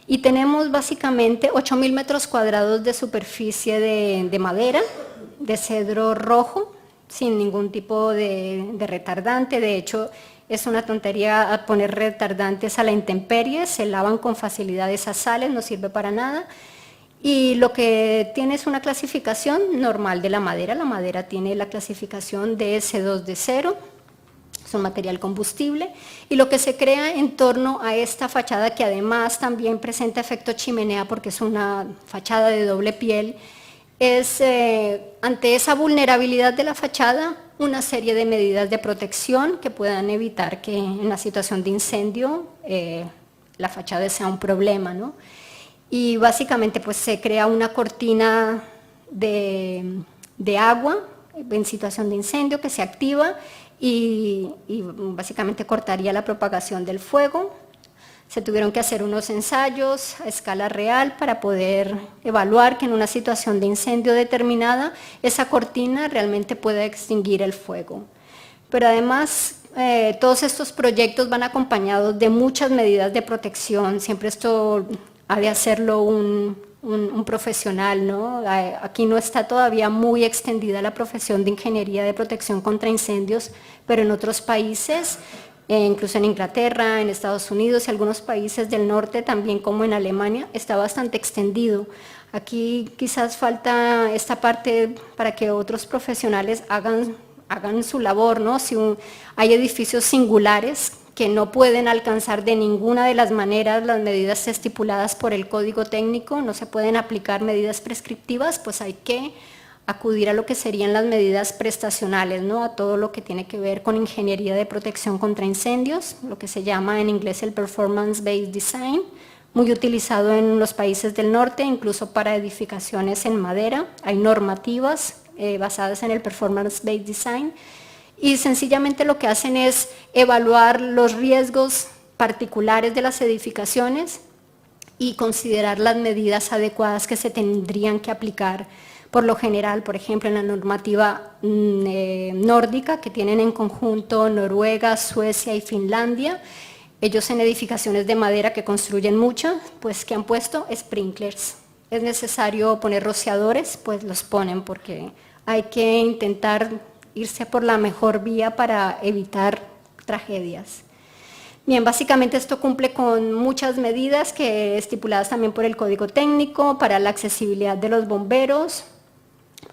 y tenemos básicamente 8.000 metros cuadrados de superficie de madera, de cedro rojo, sin ningún tipo de retardante. De hecho, es una tontería poner retardantes a la intemperie, se lavan con facilidad esas sales, no sirve para nada. Y lo que tiene es una clasificación normal de la madera tiene la clasificación de S2D0, es un material combustible, y lo que se crea en torno a esta fachada, que además también presenta efecto chimenea porque es una fachada de doble piel, es ante esa vulnerabilidad de la fachada una serie de medidas de protección que puedan evitar que en la situación de incendio la fachada sea un problema, ¿no? Y básicamente pues se crea una cortina de agua en situación de incendio que se activa y básicamente cortaría la propagación del fuego. Se tuvieron que hacer unos ensayos a escala real para poder evaluar que en una situación de incendio determinada esa cortina realmente puede extinguir el fuego. Pero además todos estos proyectos van acompañados de muchas medidas de protección, siempre esto ha de hacerlo un profesional, ¿no? Aquí no está todavía muy extendida la profesión de ingeniería de protección contra incendios, pero en otros países, incluso en Inglaterra, en Estados Unidos y algunos países del norte, también como en Alemania, está bastante extendido. Aquí quizás falta esta parte para que otros profesionales hagan su labor, ¿no? Si hay edificios singulares que no pueden alcanzar de ninguna de las maneras las medidas estipuladas por el código técnico, no se pueden aplicar medidas prescriptivas, pues hay que acudir a lo que serían las medidas prestacionales, ¿no? A todo lo que tiene que ver con ingeniería de protección contra incendios, lo que se llama en inglés el Performance-Based Design, muy utilizado en los países del norte, incluso para edificaciones en madera. Hay normativas basadas en el Performance-Based Design, y sencillamente lo que hacen es evaluar los riesgos particulares de las edificaciones y considerar las medidas adecuadas que se tendrían que aplicar. Por lo general, por ejemplo, en la normativa nórdica que tienen en conjunto Noruega, Suecia y Finlandia, ellos en edificaciones de madera que construyen mucho, pues que han puesto sprinklers. Es necesario poner rociadores, pues los ponen porque hay que intentar irse por la mejor vía para evitar tragedias. Bien, básicamente esto cumple con muchas medidas que estipuladas también por el Código Técnico para la accesibilidad de los bomberos,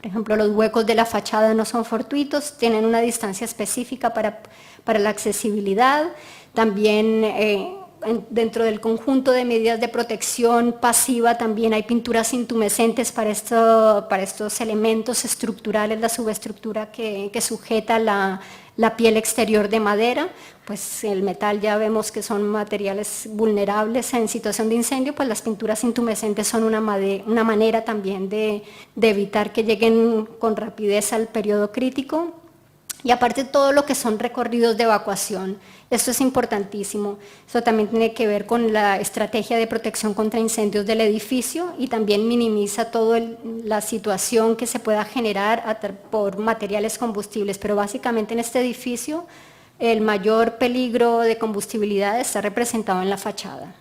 Por ejemplo, los huecos de la fachada no son fortuitos, tienen una distancia específica para la accesibilidad. También dentro del conjunto de medidas de protección pasiva también hay pinturas intumescentes para estos elementos estructurales, la subestructura que sujeta la piel exterior de madera. Pues el metal ya vemos que son materiales vulnerables en situación de incendio, pues las pinturas intumescentes son una manera también de evitar que lleguen con rapidez al periodo crítico. Y aparte todo lo que son recorridos de evacuación, esto es importantísimo. Esto también tiene que ver con la estrategia de protección contra incendios del edificio y también minimiza toda la situación que se pueda generar por materiales combustibles, pero básicamente en este edificio el mayor peligro de combustibilidad está representado en la fachada.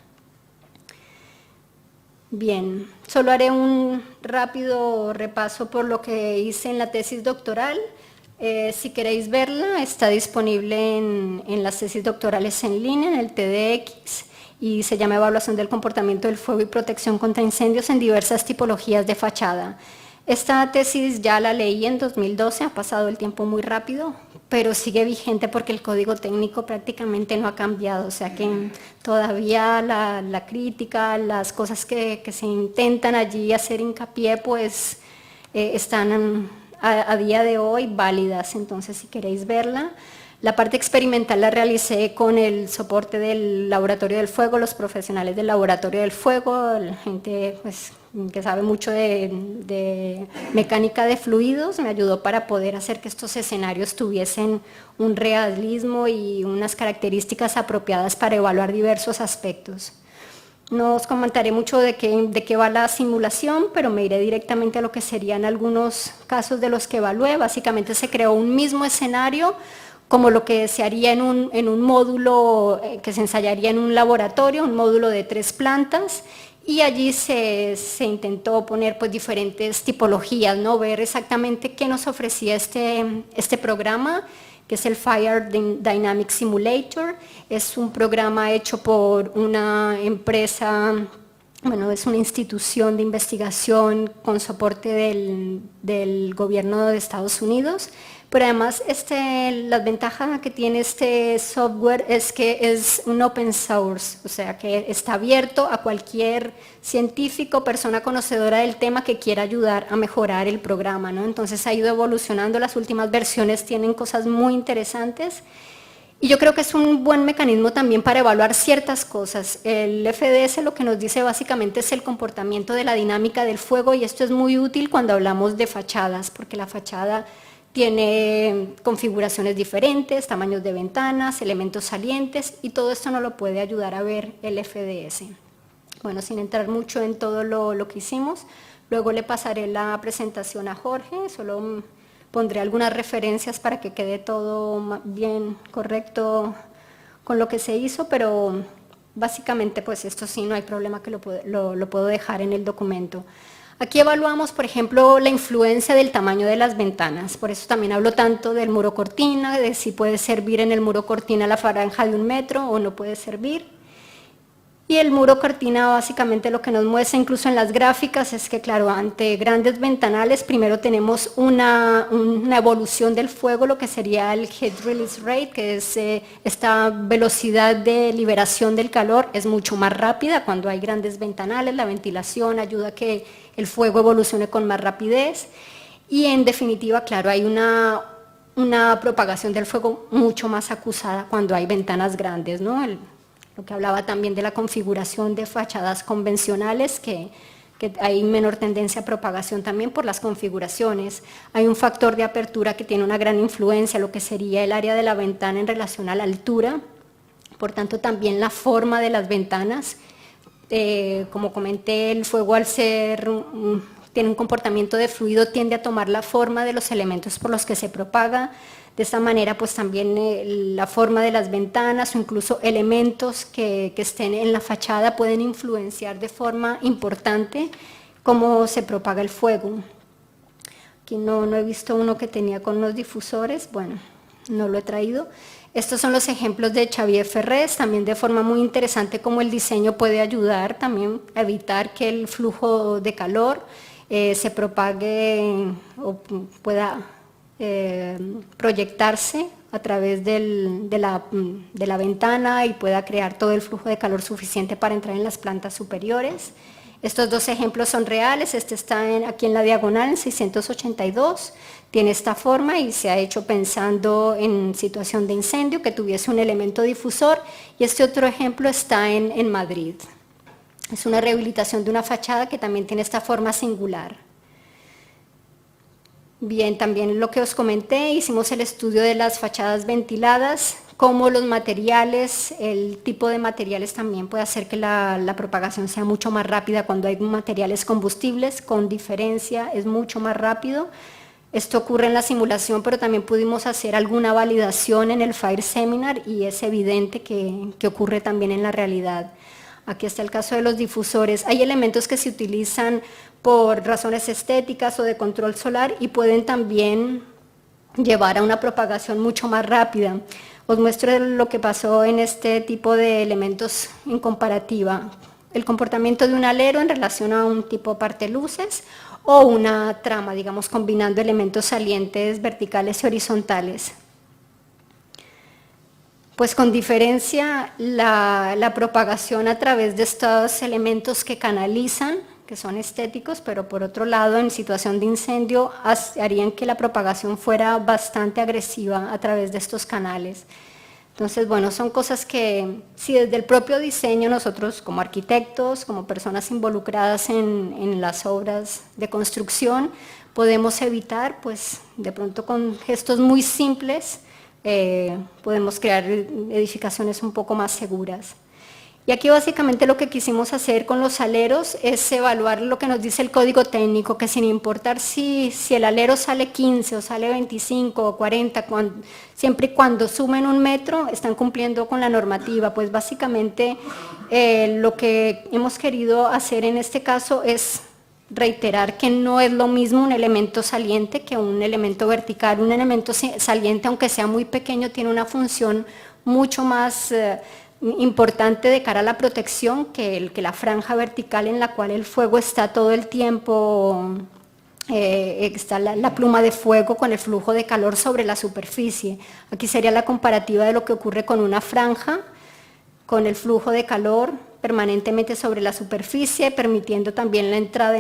Bien, solo haré un rápido repaso por lo que hice en la tesis doctoral. Si queréis verla, está disponible en las tesis doctorales en línea, en el TEDx, y se llama Evaluación del comportamiento del fuego y protección contra incendios en diversas tipologías de fachada. Esta tesis ya la leí en 2012, ha pasado el tiempo muy rápido, pero sigue vigente porque el código técnico prácticamente no ha cambiado, o sea que todavía la crítica, las cosas que se intentan allí hacer hincapié, pues están a día de hoy válidas. Entonces si queréis verla. La parte experimental la realicé con el soporte del Laboratorio del Fuego, los profesionales del Laboratorio del Fuego, la gente pues, que sabe mucho de mecánica de fluidos, me ayudó para poder hacer que estos escenarios tuviesen un realismo y unas características apropiadas para evaluar diversos aspectos. No os comentaré mucho de qué va la simulación, pero me iré directamente a lo que serían algunos casos de los que evalué. Básicamente se creó un mismo escenario, como lo que se haría en un módulo que se ensayaría en un laboratorio, un módulo de 3 plantas, y allí se intentó poner pues, diferentes tipologías, ¿no? Ver exactamente qué nos ofrecía este programa, que es el Fire Dynamic Simulator. Es un programa hecho por una empresa, bueno, es una institución de investigación con soporte del gobierno de Estados Unidos, pero además la ventaja que tiene este software es que es un open source, o sea que está abierto a cualquier científico, persona conocedora del tema que quiera ayudar a mejorar el programa, ¿no? Entonces ha ido evolucionando, las últimas versiones tienen cosas muy interesantes. Y yo creo que es un buen mecanismo también para evaluar ciertas cosas. El FDS lo que nos dice básicamente es el comportamiento de la dinámica del fuego, y esto es muy útil cuando hablamos de fachadas, porque la fachada tiene configuraciones diferentes, tamaños de ventanas, elementos salientes, y todo esto nos lo puede ayudar a ver el FDS. Bueno, sin entrar mucho en todo lo que hicimos, luego le pasaré la presentación a Jorge, solo pondré algunas referencias para que quede todo bien correcto con lo que se hizo, pero básicamente pues esto sí, no hay problema que lo puedo dejar en el documento. Aquí evaluamos, por ejemplo, la influencia del tamaño de las ventanas, por eso también hablo tanto del muro cortina, de si puede servir en el muro cortina la franja de 1 metro o no puede servir. Y el muro cortina básicamente lo que nos muestra incluso en las gráficas es que, claro, ante grandes ventanales primero tenemos una evolución del fuego, lo que sería el heat release rate, que es esta velocidad de liberación del calor, es mucho más rápida cuando hay grandes ventanales, la ventilación ayuda a que el fuego evolucione con más rapidez y en definitiva, claro, hay una propagación del fuego mucho más acusada cuando hay ventanas grandes, ¿no? Lo que hablaba también de la configuración de fachadas convencionales, que hay menor tendencia a propagación también por las configuraciones. Hay un factor de apertura que tiene una gran influencia, lo que sería el área de la ventana en relación a la altura, por tanto también la forma de las ventanas. Como comenté, el fuego al tiene un comportamiento de fluido, tiende a tomar la forma de los elementos por los que se propaga. De esta manera, pues también la forma de las ventanas o incluso elementos que estén en la fachada pueden influenciar de forma importante cómo se propaga el fuego. Aquí no he visto uno que tenía con los difusores, bueno, no lo he traído. Estos son los ejemplos de Xavier Ferrés, también de forma muy interesante cómo el diseño puede ayudar también a evitar que el flujo de calor se propague o pueda proyectarse a través de la ventana y pueda crear todo el flujo de calor suficiente para entrar en las plantas superiores. Estos dos ejemplos son reales, este está aquí en la diagonal, en 682, tiene esta forma y se ha hecho pensando en situación de incendio, que tuviese un elemento difusor, y este otro ejemplo está en Madrid. Es una rehabilitación de una fachada que también tiene esta forma singular. Bien, también lo que os comenté, hicimos el estudio de las fachadas ventiladas, cómo los materiales, el tipo de materiales también puede hacer que la propagación sea mucho más rápida cuando hay materiales combustibles, con diferencia es mucho más rápido. Esto ocurre en la simulación, pero también pudimos hacer alguna validación en el Fire Seminar y es evidente que ocurre también en la realidad. Aquí está el caso de los difusores. Hay elementos que se utilizan por razones estéticas o de control solar y pueden también llevar a una propagación mucho más rápida. Os muestro lo que pasó en este tipo de elementos en comparativa. El comportamiento de un alero en relación a un tipo parteluces o una trama, digamos, combinando elementos salientes verticales y horizontales. Pues con diferencia, la propagación a través de estos elementos que canalizan, que son estéticos, pero por otro lado, en situación de incendio, harían que la propagación fuera bastante agresiva a través de estos canales. Entonces, bueno, son cosas que si desde el propio diseño nosotros como arquitectos, como personas involucradas en las obras de construcción, podemos evitar, pues de pronto con gestos muy simples, podemos crear edificaciones un poco más seguras. Y aquí básicamente lo que quisimos hacer con los aleros es evaluar lo que nos dice el código técnico, que sin importar si el alero sale 15 o sale 25 o 40, siempre y cuando sumen 1 metro están cumpliendo con la normativa. Pues básicamente lo que hemos querido hacer en este caso es reiterar que no es lo mismo un elemento saliente que un elemento vertical. Un elemento saliente, aunque sea muy pequeño, tiene una función mucho más importante de cara a la protección que la franja vertical en la cual el fuego está todo el tiempo, está la pluma de fuego con el flujo de calor sobre la superficie. Aquí sería la comparativa de lo que ocurre con una franja, con el flujo de calor permanentemente sobre la superficie, permitiendo también la entrada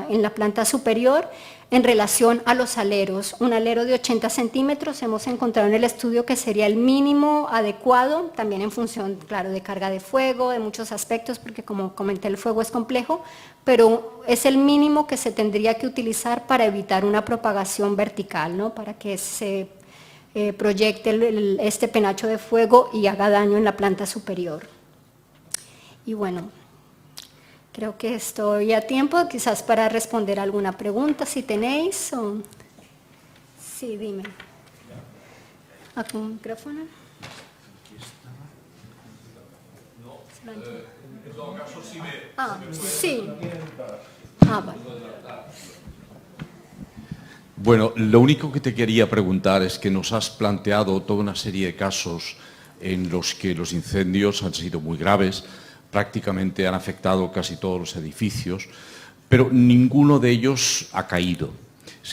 en la planta superior. En relación a los aleros, un alero de 80 centímetros hemos encontrado en el estudio que sería el mínimo adecuado, también en función, claro, de carga de fuego, de muchos aspectos, porque como comenté el fuego es complejo, pero es el mínimo que se tendría que utilizar para evitar una propagación vertical, ¿no? Para que se proyecte este penacho de fuego y haga daño en la planta superior. Y bueno, creo que estoy a tiempo, quizás para responder alguna pregunta, si tenéis. O... Sí, dime. ¿Aquí un micrófono? En todo caso, sí sí. Vale. Bueno, lo único que te quería preguntar es que nos has planteado toda una serie de casos en los que los incendios han sido muy graves, prácticamente han afectado casi todos los edificios, pero ninguno de ellos ha caído,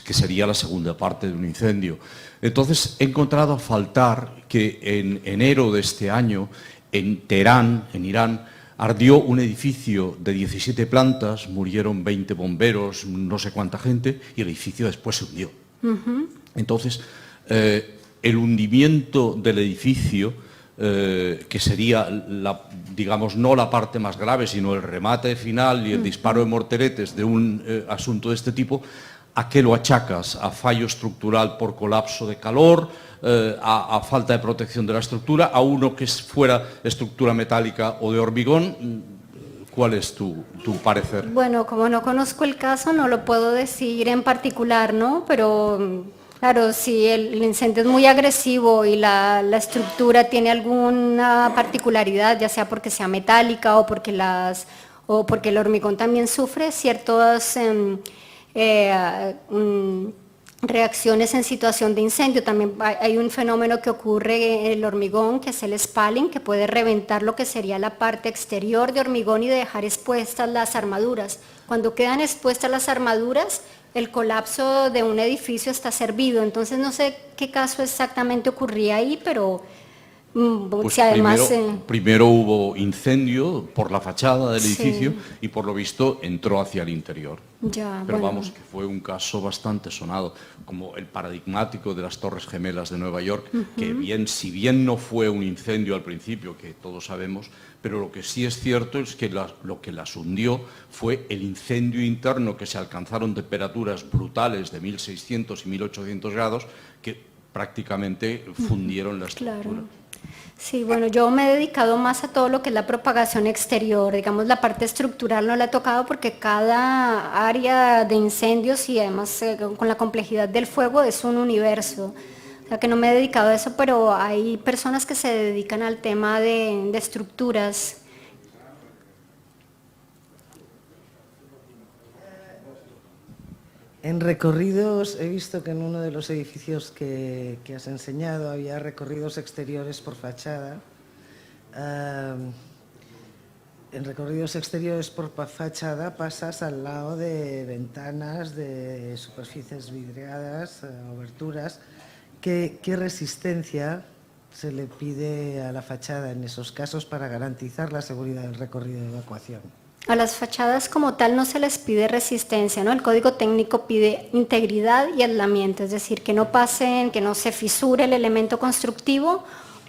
que sería la segunda parte de un incendio. Entonces, he encontrado a faltar que en enero de este año, en Teherán, en Irán, ardió un edificio de 17 plantas, murieron 20 bomberos, no sé cuánta gente, y el edificio después se hundió. Entonces, el hundimiento del edificio, que sería, digamos, no la parte más grave, sino el remate final y el disparo de morteretes de un asunto de este tipo, ¿a qué lo achacas? ¿A fallo estructural por colapso de calor? A falta de protección de la estructura? ¿A uno que fuera estructura metálica o de hormigón? ¿Cuál es tu parecer? Bueno, como no conozco el caso, no lo puedo decir en particular, ¿no? Pero claro, si el incendio es muy agresivo y la estructura tiene alguna particularidad, ya sea porque sea metálica o porque el hormigón también sufre ciertos reacciones en situación de incendio. También hay un fenómeno que ocurre en el hormigón, que es el spalling, que puede reventar lo que sería la parte exterior de hormigón y dejar expuestas las armaduras. Cuando quedan expuestas las armaduras, el colapso de un edificio está servido. Entonces no sé qué caso exactamente ocurría ahí, pero Pues si además... primero hubo incendio por la fachada del Sí. edificio y por lo visto entró hacia el interior. Ya, Pero bueno. vamos, que fue un caso bastante sonado, como el paradigmático de las Torres Gemelas de Nueva York, que si bien no fue un incendio al principio, que todos sabemos, pero lo que sí es cierto es que lo que las hundió fue el incendio interno, que se alcanzaron temperaturas brutales de 1600 y 1800 grados, que prácticamente fundieron la estructura. Claro. Sí, bueno, yo me he dedicado más a todo lo que es la propagación exterior, digamos la parte estructural no la he tocado porque cada área de incendios y además con la complejidad del fuego es un universo. O sea que no me he dedicado a eso, pero hay personas que se dedican al tema de estructuras. En recorridos, he visto que en uno de los edificios que has enseñado había recorridos exteriores por fachada. En recorridos exteriores por fachada pasas al lado de ventanas, de superficies vidriadas, oberturas. ¿Qué resistencia se le pide a la fachada en esos casos para garantizar la seguridad del recorrido de evacuación? A las fachadas como tal no se les pide resistencia, ¿no? El código técnico pide integridad y aislamiento, es decir, que no pasen, que no se fisure el elemento constructivo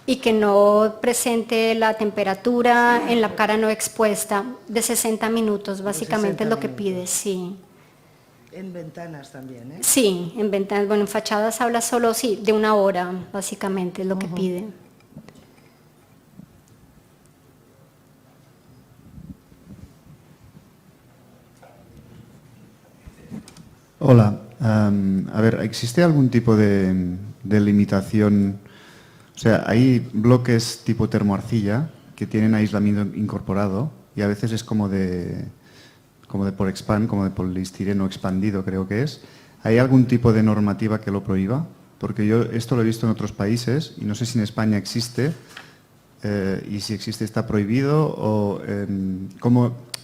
y que no presente la temperatura en la cara no expuesta de 60 minutos, básicamente es lo que pide, sí. En ventanas también, ¿eh? Sí, en ventanas, bueno, en fachadas habla solo, sí, de 1 hora, básicamente es lo que pide. Hola, a ver, ¿existe algún tipo de limitación? O sea, hay bloques tipo termoarcilla que tienen aislamiento incorporado y a veces es como de Porexpan, como de poliestireno expandido creo que es. ¿Hay algún tipo de normativa que lo prohíba? Porque yo esto lo he visto en otros países y no sé si en España existe y si existe está prohibido o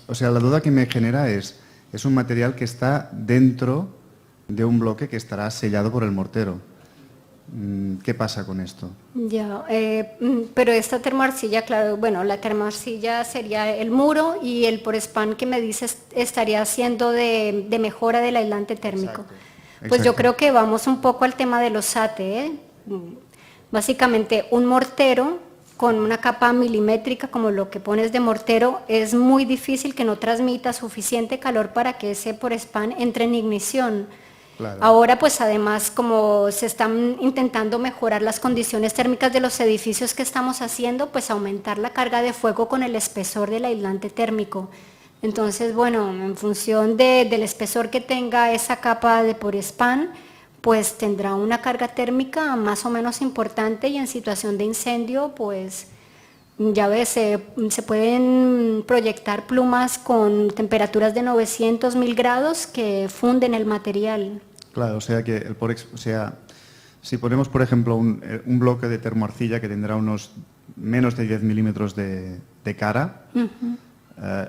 o sea, la duda que me genera es un material que está dentro de un bloque que estará sellado por el mortero. ¿Qué pasa con esto? Ya, pero esta termoarcilla, claro, bueno, la termoarcilla sería el muro y el Porexpan que me dices estaría haciendo de mejora del aislante térmico. Exacto, Pues yo exacto. creo que vamos un poco al tema de los SATE, ¿eh? Básicamente un mortero con una capa milimétrica como lo que pones de mortero es muy difícil que no transmita suficiente calor para que ese Porexpan entre en ignición. Claro. Ahora pues además como se están intentando mejorar las condiciones térmicas de los edificios que estamos haciendo, pues aumentar la carga de fuego con el espesor del aislante térmico. Entonces bueno, en función del espesor que tenga esa capa de Porexpan, pues tendrá una carga térmica más o menos importante y en situación de incendio pues ya ves, se pueden proyectar plumas con temperaturas de 900, 1000 grados que funden el material. Claro, o sea que o sea, si ponemos por ejemplo un bloque de termoarcilla que tendrá unos menos de 10 milímetros de cara,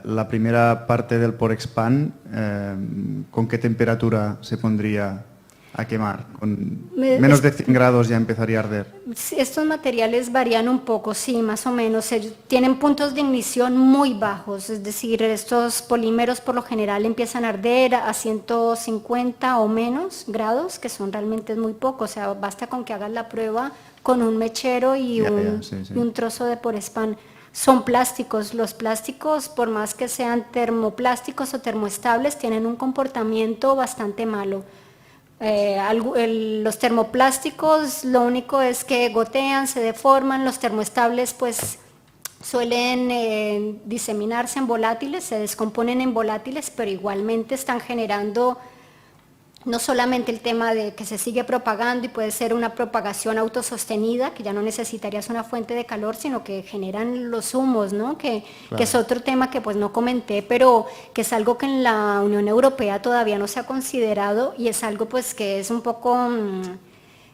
la primera parte del Porexpan, ¿con qué temperatura se pondría a quemar? ¿Con menos de 100 grados ya empezaría a arder? Estos materiales varían un poco, sí, más o menos. Ellos tienen puntos de ignición muy bajos, es decir, estos polímeros por lo general empiezan a arder a 150 o menos grados, que son realmente muy poco. O sea, basta con que hagas la prueba con un mechero y un trozo de Porexpan. Son plásticos. Los plásticos, por más que sean termoplásticos o termoestables, tienen un comportamiento bastante malo. Los termoplásticos lo único es que gotean, se deforman, los termoestables pues suelen diseminarse en volátiles, se descomponen en volátiles, pero igualmente están generando no solamente el tema de que se sigue propagando y puede ser una propagación autosostenida, que ya no necesitarías una fuente de calor, sino que generan los humos, ¿no? Que es otro tema que pues no comenté, pero que es algo que en la Unión Europea todavía no se ha considerado y es algo pues que es un poco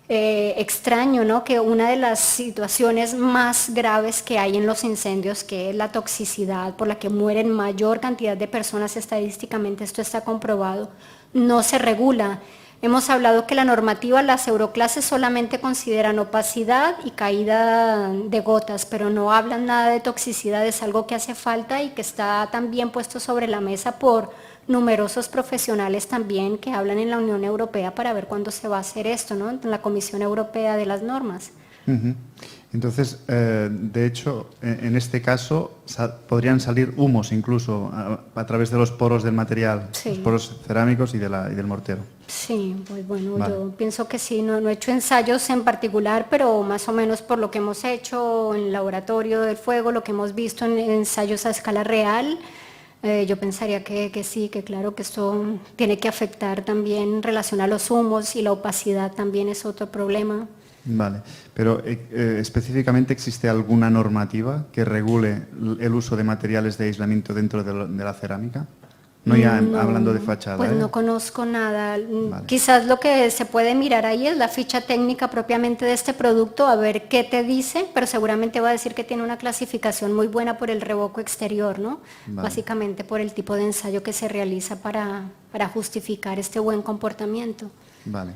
extraño, ¿no? Que una de las situaciones más graves que hay en los incendios, que es la toxicidad por la que mueren mayor cantidad de personas estadísticamente, esto está comprobado, no se regula. Hemos hablado que la normativa, las euroclases solamente consideran opacidad y caída de gotas, pero no hablan nada de toxicidad, es algo que hace falta y que está también puesto sobre la mesa por numerosos profesionales también que hablan en la Unión Europea para ver cuándo se va a hacer esto, ¿no? En la Comisión Europea de las Normas. Entonces, de hecho, en este caso podrían salir humos incluso a través de los poros del material, Sí. los poros cerámicos y del mortero. Sí, pues bueno, Vale. yo pienso que sí, no he hecho ensayos en particular, pero más o menos por lo que hemos hecho en el laboratorio del fuego, lo que hemos visto en ensayos a escala real, yo pensaría que sí, que claro que esto tiene que afectar también en relación a los humos y la opacidad también es otro problema. Vale, pero específicamente ¿existe alguna normativa que regule el uso de materiales de aislamiento dentro de la cerámica? No ya hablando de fachada. Pues no conozco nada. Vale. Quizás lo que se puede mirar ahí es la ficha técnica propiamente de este producto, a ver qué te dice, pero seguramente va a decir que tiene una clasificación muy buena por el revoco exterior, ¿no? Vale. Básicamente por el tipo de ensayo que se realiza para justificar este buen comportamiento. Vale.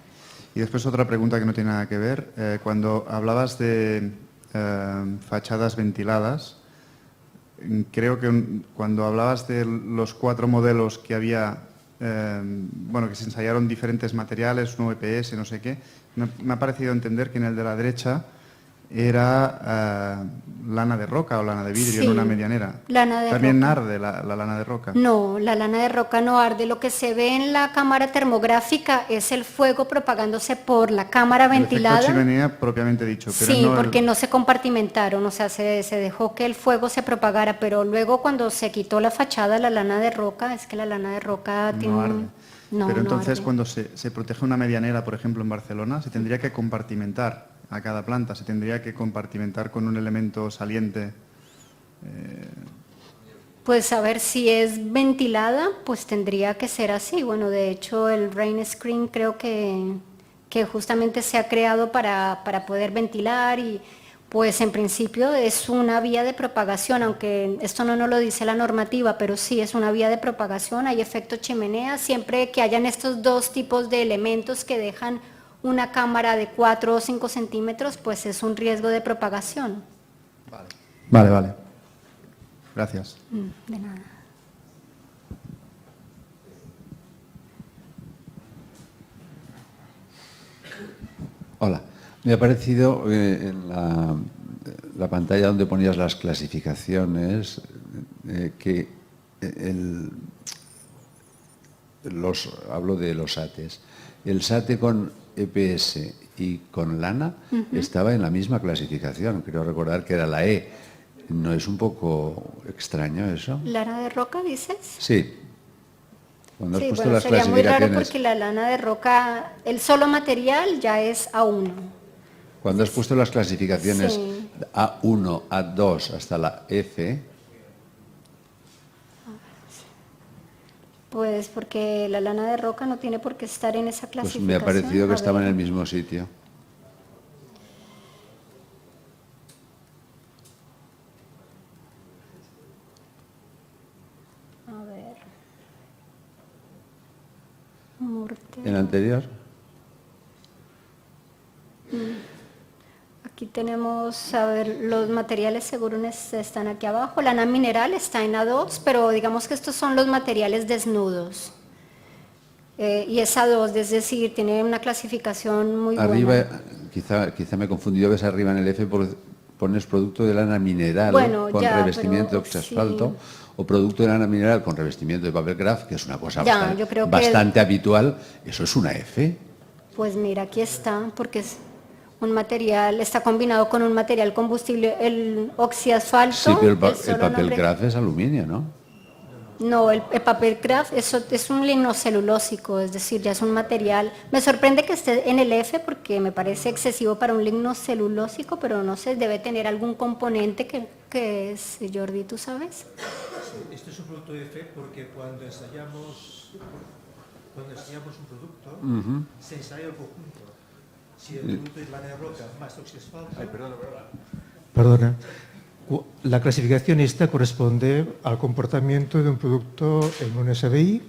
Y después otra pregunta que no tiene nada que ver. Cuando hablabas de fachadas ventiladas, creo que cuando hablabas de los 4 modelos que había, bueno, que se ensayaron diferentes materiales, un EPS, no sé qué, me ha parecido entender que en el de la derecha era lana de roca o lana de vidrio Sí, en una medianera. lana de ¿También roca. arde la lana de roca? No, la lana de roca no arde. Lo que se ve en la cámara termográfica es el fuego propagándose por la cámara El efecto ventilada. chimenea propiamente dicho, pero Sí, no porque no se compartimentaron, o sea, se dejó que el fuego se propagara, pero luego cuando se quitó la fachada, la lana de roca, es que la lana de roca tiene no arde. No, Pero no entonces arde. cuando se protege una medianera, por ejemplo, en Barcelona, se tendría que compartimentar a cada planta, se tendría que compartimentar con un elemento saliente. Pues a ver, si es ventilada, pues tendría que ser así. Bueno, de hecho el rain screen creo que justamente se ha creado para poder ventilar y pues en principio es una vía de propagación, aunque esto no nos lo dice la normativa, pero sí es una vía de propagación, hay efecto chimenea, siempre que hayan estos dos tipos de elementos que dejan una cámara de 4 o 5 centímetros, pues es un riesgo de propagación. Vale. Gracias. De nada. Hola, me ha parecido en la pantalla donde ponías las clasificaciones que hablo de los SATES. El SATE con EPS y con lana estaba en la misma clasificación. Creo recordar que era la E. ¿No es un poco extraño eso? ¿Lana de roca dices? Sí. Cuando has Sí, puesto bueno, las sería muy raro clasificaciones, porque la lana de roca, el solo material ya es A1. cuando has puesto las clasificaciones Sí. A1, A2 hasta la F, Pues porque la lana de roca no tiene por qué estar en esa pues clasificación. me ha parecido que A estaba en ver. el mismo sitio. A ver. Mortero. ¿En el anterior? Aquí tenemos, a ver, los materiales seguros están aquí abajo. Lana mineral está en A2, pero digamos que estos son los materiales desnudos. Y es A2, es decir, tiene una clasificación muy Arriba, buena. quizá me he confundido, ves arriba en el F pones producto de lana mineral Bueno, con ya, revestimiento pero de asfalto sí. o producto de lana mineral con revestimiento de papel craft, que es una cosa Ya, bastante, yo creo que bastante habitual. ¿Eso es una F? Pues mira, aquí está, porque es un material, está combinado con un material combustible, el oxiasfalto. Sí, pero el solo papel nombre- craft es aluminio, ¿no? No, el papel craft es un lignocelulósico, es decir, ya es un material. Me sorprende que esté en el F porque me parece excesivo para un lignocelulósico, pero no sé, debe tener algún componente que es, Jordi, ¿tú sabes? Este es un producto F porque cuando ensayamos un producto, se ensaya el conjunto. Si el producto es lana de roca más oxidasfalto... Perdona. La clasificación esta corresponde al comportamiento de un producto en un SBI.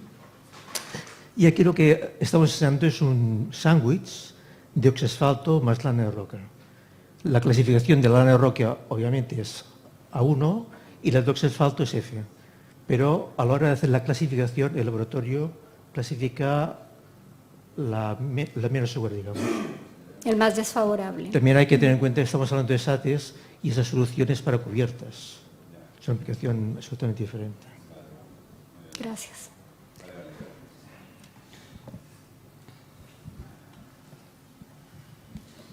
Y aquí lo que estamos enseñando es un sándwich de oxidasfalto más lana de roca. La clasificación de la lana de roca obviamente es A1 y la de oxidasfalto es F. Pero a la hora de hacer la clasificación, el laboratorio clasifica la menos segura, digamos. El más desfavorable. También hay que tener en cuenta que estamos hablando de SATES y esas soluciones para cubiertas. Es una aplicación absolutamente diferente. Gracias.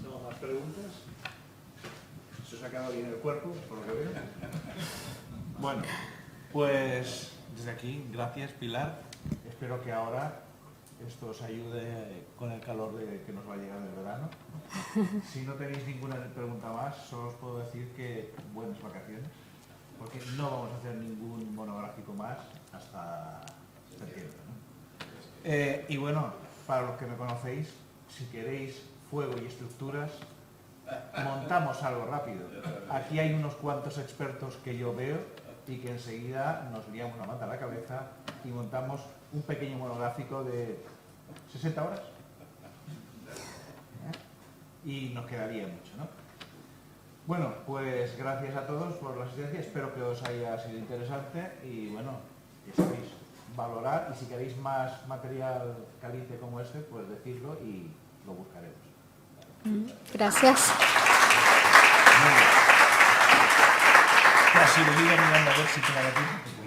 ¿No más preguntas? ¿Se os ha quedado bien el cuerpo, por lo que veo? Bueno, pues desde aquí, gracias Pilar. Espero que ahora esto os ayude con el calor que nos va a llegar del verano. Si no tenéis ninguna pregunta más, solo os puedo decir que buenas vacaciones, porque no vamos a hacer ningún monográfico más hasta septiembre, ¿no? Y bueno, para los que me conocéis, si queréis fuego y estructuras, montamos algo rápido. Aquí hay unos cuantos expertos que yo veo y que enseguida nos liamos la manta a la cabeza y montamos un pequeño monográfico de 60 horas. Y nos quedaría mucho, ¿no? Bueno, pues gracias a todos por la asistencia, espero que os haya sido interesante y bueno, que sabéis valorar y si queréis más material caliente como este, pues decidlo y lo buscaremos. Gracias. Casi lo digo mirando a ver si queda tiempo.